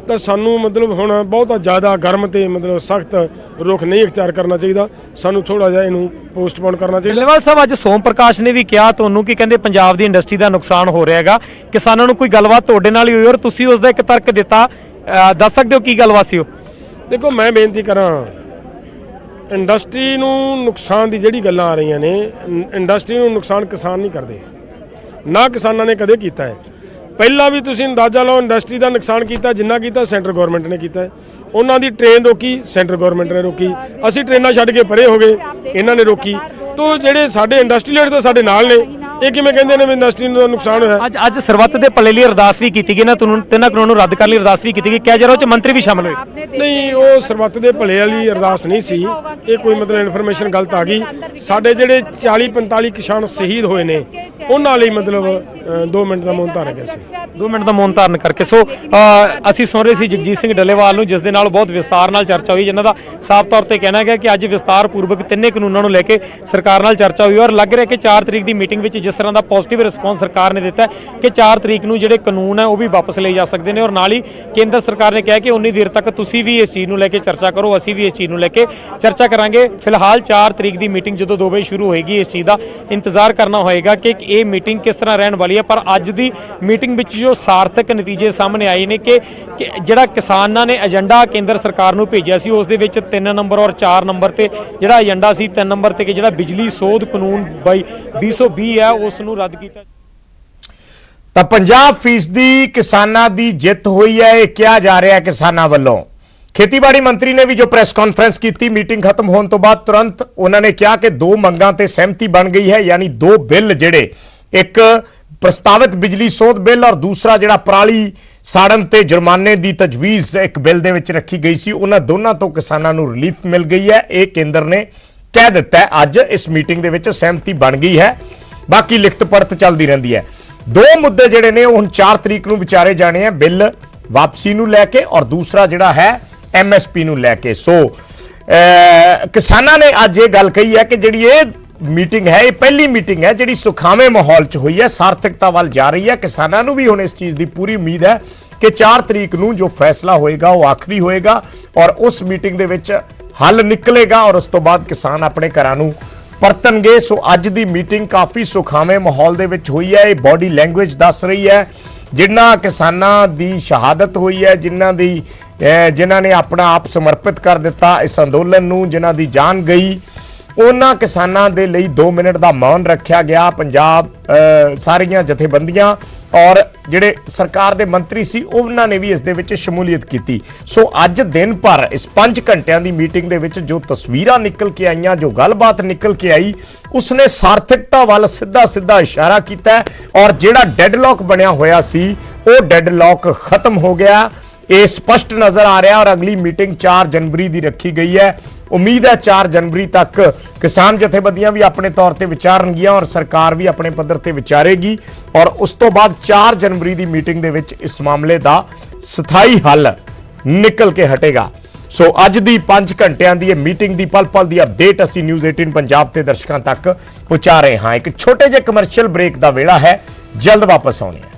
I: ਤਾਂ ਸਾਨੂੰ ਮਤਲਬ ਹੁਣ ਬਹੁਤਾ ਜ਼ਿਆਦਾ ਗਰਮ ਤੇ ਮਤਲਬ ਸਖਤ ਰੁਖ ਨਹੀਂ ਇਖਤਿਆਰ ਕਰਨਾ ਚਾਹੀਦਾ, ਸਾਨੂੰ ਥੋੜਾ ਜਿਹਾ ਇਹਨੂੰ ਪੋਸਟਪੋਨ ਕਰਨਾ ਚਾਹੀਦਾ।
A: ਢੱਲੇਵਾਲ ਸਾਹਿਬ, ਅੱਜ ਸੋਮ ਪ੍ਰਕਾਸ਼ ਨੇ ਵੀ ਕਿਹਾ ਤੁਹਾਨੂੰ ਕਿ ਕਹਿੰਦੇ ਪੰਜਾਬ ਦੀ ਇੰਡਸਟਰੀ ਦਾ ਨੁਕਸਾਨ ਹੋ ਰਿਹਾ ਹੈਗਾ, ਕਿਸਾਨਾਂ ਨੂੰ ਕੋਈ ਗੱਲਬਾਤ ਤੁਹਾਡੇ ਨਾਲ ਹੀ ਹੋਈ ਔਰ ਤੁਸੀਂ ਉਸ ਦਾ ਇੱਕ ਤਰਕ ਦਿੱਤਾ, ਦੱਸ ਸਕਦੇ ਹੋ ਕੀ ਗੱਲਬਾਤ ਸੀ ਉਹ?
I: ਦੇਖੋ, ਮੈਂ ਬੇਨਤੀ ਕਰਾਂ, ਇੰਡਸਟਰੀ ਨੂੰ ਨੁਕਸਾਨ ਦੀ ਜਿਹੜੀ ਗੱਲਾਂ ਆ ਰਹੀਆਂ ਨੇ, ਇੰਡਸਟਰੀ ਨੂੰ ਨੁਕਸਾਨ ਕਿਸਾਨ ਨਹੀਂ ਕਰਦੇ, ਨਾ ਕਿਸਾਨਾਂ ਨੇ ਕਦੇ ਕੀਤਾ ਹੈ। ਪਹਿਲਾਂ ਵੀ ਤੁਸੀਂ ਅੰਦਾਜ਼ਾ ਲਾਓ, ਇੰਡਸਟਰੀ ਦਾ ਨੁਕਸਾਨ ਕੀਤਾ ਜਿੰਨਾ ਕੀਤਾ ਸੈਂਟਰ ਗਵਰਨਮੈਂਟ ਨੇ ਕੀਤਾ। ਉਹਨਾਂ ਦੀ ਟ੍ਰੇਨ ਰੋਕੀ, ਸੈਂਟਰ ਗਵਰਨਮੈਂਟ ਨੇ ਰੋਕੀ। ਅਸੀਂ ਟ੍ਰੇਨਾਂ ਛੱਡ ਕੇ ਪਰੇ ਹੋ ਗਏ, ਇਹਨਾਂ ਨੇ ਰੋਕੀ। ਤੋਂ ਜਿਹੜੇ ਸਾਡੇ ਇੰਡਸਟਰੀਅਲ ਤਾਂ ਸਾਡੇ ਨਾਲ ਨੇ, ਇਹ ਕਿਵੇਂ ਕਹਿੰਦੇ ਨੇ ਵੀ ਇੰਡਸਟਰੀ ਨੂੰ ਨੁਕਸਾਨ ਹੋਇਆ?
A: ਅੱਜ ਸਰਬੱਤ ਦੇ ਭਲੇ ਲਈ ਅਰਦਾਸ ਵੀ ਕੀਤੀ ਗਈ ਨਾ, ਤਿੰਨਾਂ ਕਾਨੂੰਨਾਂ ਨੂੰ ਰੱਦ ਕਰਨ ਲਈ ਅਰਦਾਸ ਵੀ ਕੀਤੀ ਗਈ, ਕਿਹਾ ਜਾ ਰਿਹਾ ਉਹ 'ਚ ਮੰਤਰੀ ਵੀ ਸ਼ਾਮਲ ਹੋਏ?
I: ਨਹੀਂ, ਉਹ ਸਰਬੱਤ ਦੇ ਭਲੇ ਵਾਲੀ ਅਰਦਾਸ ਨਹੀਂ ਸੀ, ਇਹ ਕੋਈ ਮਤਲਬ ਇਨਫੋਰਮੇਸ਼ਨ ਗਲਤ ਆ ਗਈ। ਸਾਡੇ ਜਿਹੜੇ 40-45 ਕਿਸਾਨ ਸ਼ਹੀਦ ਹੋਏ ਨੇ ਉਹਨਾਂ ਲਈ ਮਤਲਬ 2 ਮਿੰਟ ਦਾ ਮੌਨ ਧਾਰਿਆ ਗਿਆ ਸੀ।
A: 2 ਮਿੰਟ ਦਾ ਮੌਨ ਧਾਰਨ ਕਰਕੇ ਸੋ ਅਸੀਂ ਸੁਣ ਰਹੇ ਸੀ ਜਗਜੀਤ ਸਿੰਘ ਡੱਲੇਵਾਲ ਨੂੰ, ਜਿਸ ਦੇ ਨਾਲ ਬਹੁਤ ਵਿਸਤਾਰ ਨਾਲ ਚਰਚਾ ਹੋਈ, ਜਿਨ੍ਹਾਂ ਦਾ ਸਾਫ਼ ਤੌਰ ਤੇ ਕਹਿਣਾ ਗਿਆ ਕਿ ਅੱਜ ਵਿਸਤਾਰ ਪੂਰਵਕ ਤਿੰਨੇ ਕਾਨੂੰਨਾਂ ਨੂੰ ਲੈ ਕੇ ਸਰਕਾਰ ਨਾਲ ਚਰਚਾ ਹੋਈ ਔਰ ਲੱਗ ਰਿਹਾ ਕਿ 4 ਤਰੀਕ ਦੀ ਮੀਟਿੰਗ ਵਿੱਚ ਜਿਸ ਤਰ੍ਹਾਂ ਦਾ ਪੋਜ਼ਿਟਿਵ ਰਿਸਪੌਂਸ ਸਰਕਾਰ ਨੇ ਦਿੱਤਾ ਕਿ 4 ਤਰੀਕ ਨੂੰ ਜਿਹੜੇ ਕਾਨੂੰਨ ਹੈ ਉਹ ਵੀ ਵਾਪਸ ਲਏ ਜਾ ਸਕਦੇ ਨੇ ਔਰ ਨਾਲ ਹੀ ਕੇਂਦਰ ਸਰਕਾਰ ਨੇ ਕਿਹਾ ਕਿ ਉਨੀ ਦੇਰ ਤੱਕ ਤੁਸੀਂ ਵੀ ਇਸ ਚੀਜ਼ ਨੂੰ ਲੈ ਕੇ ਚਰਚਾ ਕਰੋ, ਅਸੀਂ ਵੀ ਇਸ ਚੀਜ਼ ਨੂੰ ਲੈ ਕੇ ਚਰਚਾ ਕਰਾਂਗੇ। ਫਿਲਹਾਲ 4 ਤਰੀਕ ਦੀ ਮੀਟਿੰਗ ਜਦੋਂ 2 ਵਜੇ ਸ਼ੁਰੂ ਹੋਏਗੀ, ਇਸ ਚੀਜ਼ ਦਾ ਇੰਤਜ਼ਾਰ ਕਰਨਾ ਹੋਏਗਾ ਕਿ ਇਹ ਮੀਟਿੰਗ ਕਿਸ ਤਰ੍ਹਾਂ ਰਹਿਣ ਵਾਲੀ ਹੈ। ਪਰ ਅੱਜ ਦੀ ਮੀਟਿੰਗ ਵਿੱਚ ਜੋ ਸਾਰਥਕ ਨਤੀਜੇ ਸਾਹਮਣੇ ਆਏ ਨੇ ਕਿ ਜਿਹੜਾ ਕਿਸਾਨਾਂ ਨੇ ਏਜੰਡਾ ਕੇਂਦਰ ਸਰਕਾਰ ਨੂੰ ਭੇਜਿਆ ਸੀ ਉਸ ਦੇ ਵਿੱਚ 3 ਨੰਬਰ ਔਰ 4 ਨੰਬਰ ਤੇ ਜਿਹੜਾ ਏਜੰਡਾ ਸੀ 3 ਨੰਬਰ ਤੇ ਕਿ ਜਿਹੜਾ ਬਿਜਲੀ ਸੋਧ ਕਾਨੂੰਨ 2020 ਹੈ ਉਸ ਨੂੰ ਰੱਦ ਕੀਤਾ।
M: ਤਾਂ 50% ਕਿਸਾਨਾਂ ਦੀ ਜਿੱਤ ਹੋਈ ਹੈ, ਇਹ ਕਿਹਾ ਜਾ ਰਿਹਾ ਹੈ ਕਿਸਾਨਾਂ ਵੱਲੋਂ। ਖੇਤੀਬਾੜੀ ਮੰਤਰੀ ਨੇ ਵੀ ਜੋ ਪ੍ਰੈਸ ਕਾਨਫਰੰਸ ਕੀਤੀ ਮੀਟਿੰਗ ਖਤਮ ਹੋਣ ਤੋਂ ਬਾਅਦ ਤੁਰੰਤ, ਉਹਨਾਂ ਨੇ ਕਿਹਾ ਕਿ 2 ਮੰਗਾਂ ਤੇ ਸਹਿਮਤੀ ਬਣ ਗਈ ਹੈ, ਯਾਨੀ 2 ਬਿੱਲ ਜਿਹੜੇ, ਇੱਕ ਪ੍ਰਸਤਾਵਿਤ ਬਿਜਲੀ ਸੋਧ ਬਿੱਲ ਔਰ ਦੂਸਰਾ ਜਿਹੜਾ ਪਰਾਲੀ ਸਾੜਨ ਤੇ ਜੁਰਮਾਨੇ ਦੀ ਤਜਵੀਜ਼ ਇੱਕ ਬਿੱਲ ਦੇ ਵਿੱਚ ਰੱਖੀ ਗਈ ਸੀ, ਉਹਨਾਂ ਦੋਨਾਂ ਤੋਂ ਕਿਸਾਨਾਂ ਨੂੰ ਰਿਲੀਫ ਮਿਲ ਗਈ ਹੈ। ਇਹ ਕੇਂਦਰ ਨੇ ਕਹਿ ਦਿੱਤਾ ਹੈ, ਅੱਜ ਇਸ ਮੀਟਿੰਗ ਦੇ ਵਿੱਚ ਸਹਿਮਤੀ ਬਣ ਗਈ ਹੈ। ਬਾਕੀ ਲਿਖਤ ਪੜਤ ਚੱਲਦੀ ਰਹਿੰਦੀ ਹੈ। 2 ਮੁੱਦੇ ਜਿਹੜੇ ਨੇ ਉਹ ਹੁਣ 4 ਤਰੀਕ ਨੂੰ ਵਿਚਾਰੇ ਜਾਣੇ ਆ, ਬਿੱਲ ਵਾਪਸੀ ਨੂੰ ਲੈ ਕੇ ਔਰ ਦੂਸਰਾ ਜਿਹੜਾ ਹੈ MSP ਨੂੰ ਲੈ ਕੇ। ਸੋ ਕਿਸਾਨਾਂ ਨੇ ਅੱਜ ਇਹ ਗੱਲ ਕਹੀ ਹੈ ਕਿ ਜਿਹੜੀ ਇਹ ਮੀਟਿੰਗ ਹੈ, ਇਹ ਪਹਿਲੀ ਮੀਟਿੰਗ ਹੈ ਜਿਹੜੀ ਸੁਖਾਵੇਂ ਮਾਹੌਲ 'ਚ ਹੋਈ ਹੈ, ਸਾਰਥਕਤਾ ਵੱਲ ਜਾ ਰਹੀ ਹੈ। ਕਿਸਾਨਾਂ ਨੂੰ ਵੀ ਹੁਣ ਇਸ ਚੀਜ਼ ਦੀ ਪੂਰੀ ਉਮੀਦ ਹੈ ਕਿ 4 ਤਰੀਕ ਨੂੰ ਜੋ ਫੈਸਲਾ ਹੋਏਗਾ ਉਹ ਆਖਰੀ ਹੋਏਗਾ ਔਰ ਉਸ ਮੀਟਿੰਗ ਦੇ ਵਿੱਚ ਹੱਲ ਨਿਕਲੇਗਾ ਔਰ ਉਸ ਤੋਂ ਬਾਅਦ ਕਿਸਾਨ ਆਪਣੇ ਘਰਾਂ ਨੂੰ ਪਰਤਣਗੇ। ਸੋ ਅੱਜ ਦੀ ਮੀਟਿੰਗ ਕਾਫੀ ਸੁਖਾਵੇਂ ਮਾਹੌਲ ਦੇ ਵਿੱਚ ਹੋਈ ਹੈ। ਇਹ ਬਾਡੀ ਲੈਂਗੁਏਜ ਦੱਸ ਰਹੀ ਹੈ, ਜਿਨ੍ਹਾਂ ਕਿਸਾਨਾਂ ਦੀ ਸ਼ਹਾਦਤ ਹੋਈ ਹੈ, ਜਿਨ੍ਹਾਂ ਨੇ ਆਪਣਾ ਆਪ ਸਮਰਪਿਤ ਕਰ ਦਿੱਤਾ ਇਸ ਅੰਦੋਲਨ ਨੂੰ, ਜਿਨ੍ਹਾਂ ਦੀ ਜਾਨ ਗਈ, ਉਹਨਾਂ ਕਿਸਾਨਾਂ ਦੇ ਲਈ 2 ਮਿੰਟ ਦਾ ਮੌਨ ਰੱਖਿਆ ਗਿਆ। ਪੰਜਾਬ ਸਾਰੀਆਂ ਜਥੇਬੰਦੀਆਂ ਔਰ ਜਿਹੜੇ ਸਰਕਾਰ ਦੇ ਮੰਤਰੀ ਸੀ ਉਹਨਾਂ ਨੇ ਵੀ ਇਸ ਦੇ ਵਿੱਚ ਸ਼ਮੂਲੀਅਤ ਕੀਤੀ। ਸੋ ਅੱਜ ਦਿਨ ਭਰ ਇਸ 5 ਘੰਟਿਆਂ ਦੀ ਮੀਟਿੰਗ ਦੇ ਵਿੱਚ ਜੋ ਤਸਵੀਰਾਂ ਨਿਕਲ ਕੇ ਆਈਆਂ, ਜੋ ਗੱਲਬਾਤ ਨਿਕਲ ਕੇ ਆਈ, ਉਸਨੇ ਸਾਰਥਕਤਾ ਵੱਲ ਸਿੱਧਾ ਇਸ਼ਾਰਾ ਕੀਤਾ ਔਰ ਜਿਹੜਾ ਡੈਡਲੌਕ ਬਣਿਆ ਹੋਇਆ ਸੀ ਉਹ ਡੈਡਲੌਕ ਖਤਮ ਹੋ ਗਿਆ। ਇਹ ਸਪਸ਼ਟ ਨਜ਼ਰ ਆ ਰਿਹਾ ਔਰ ਅਗਲੀ ਮੀਟਿੰਗ 4 ਜਨਵਰੀ ਦੀ ਰੱਖੀ ਗਈ ਹੈ। ਉਮੀਦ ਹੈ 4 ਜਨਵਰੀ ਤੱਕ ਕਿਸਾਨ ਜਥੇਬੰਦੀਆਂ ਵੀ ਆਪਣੇ ਤੌਰ ਤੇ ਵਿਚਾਰਨਗੀਆਂ ਔਰ ਸਰਕਾਰ ਵੀ ਆਪਣੇ ਪੱਧਰ ਤੇ ਵਿਚਾਰੇਗੀ ਔਰ ਉਸ ਤੋਂ ਬਾਅਦ 4 ਜਨਵਰੀ ਦੀ ਮੀਟਿੰਗ ਦੇ ਵਿੱਚ ਇਸ ਮਾਮਲੇ ਦਾ ਸਥਾਈ ਹੱਲ ਨਿਕਲ ਕੇ ਹਟੇਗਾ। ਸੋ ਅੱਜ ਦੀ 5 ਘੰਟਿਆਂ ਦੀ ਇਹ ਮੀਟਿੰਗ ਦੀ ਪਲ-ਪਲ ਦੀ ਅਪਡੇਟ ਅਸੀਂ ਨਿਊਜ਼ 18 ਪੰਜਾਬ ਤੇ ਦਰਸ਼ਕਾਂ ਤੱਕ ਪਹੁੰਚਾ ਰਹੇ ਹਾਂ। ਇੱਕ ਛੋਟੇ ਜਿਹੇ ਕਮਰਸ਼ੀਅਲ ਬ੍ਰੇਕ ਦਾ ਵੇਲਾ ਹੈ, ਜਲਦ ਵਾਪਸ ਆਉਣੇ ਹਾਂ।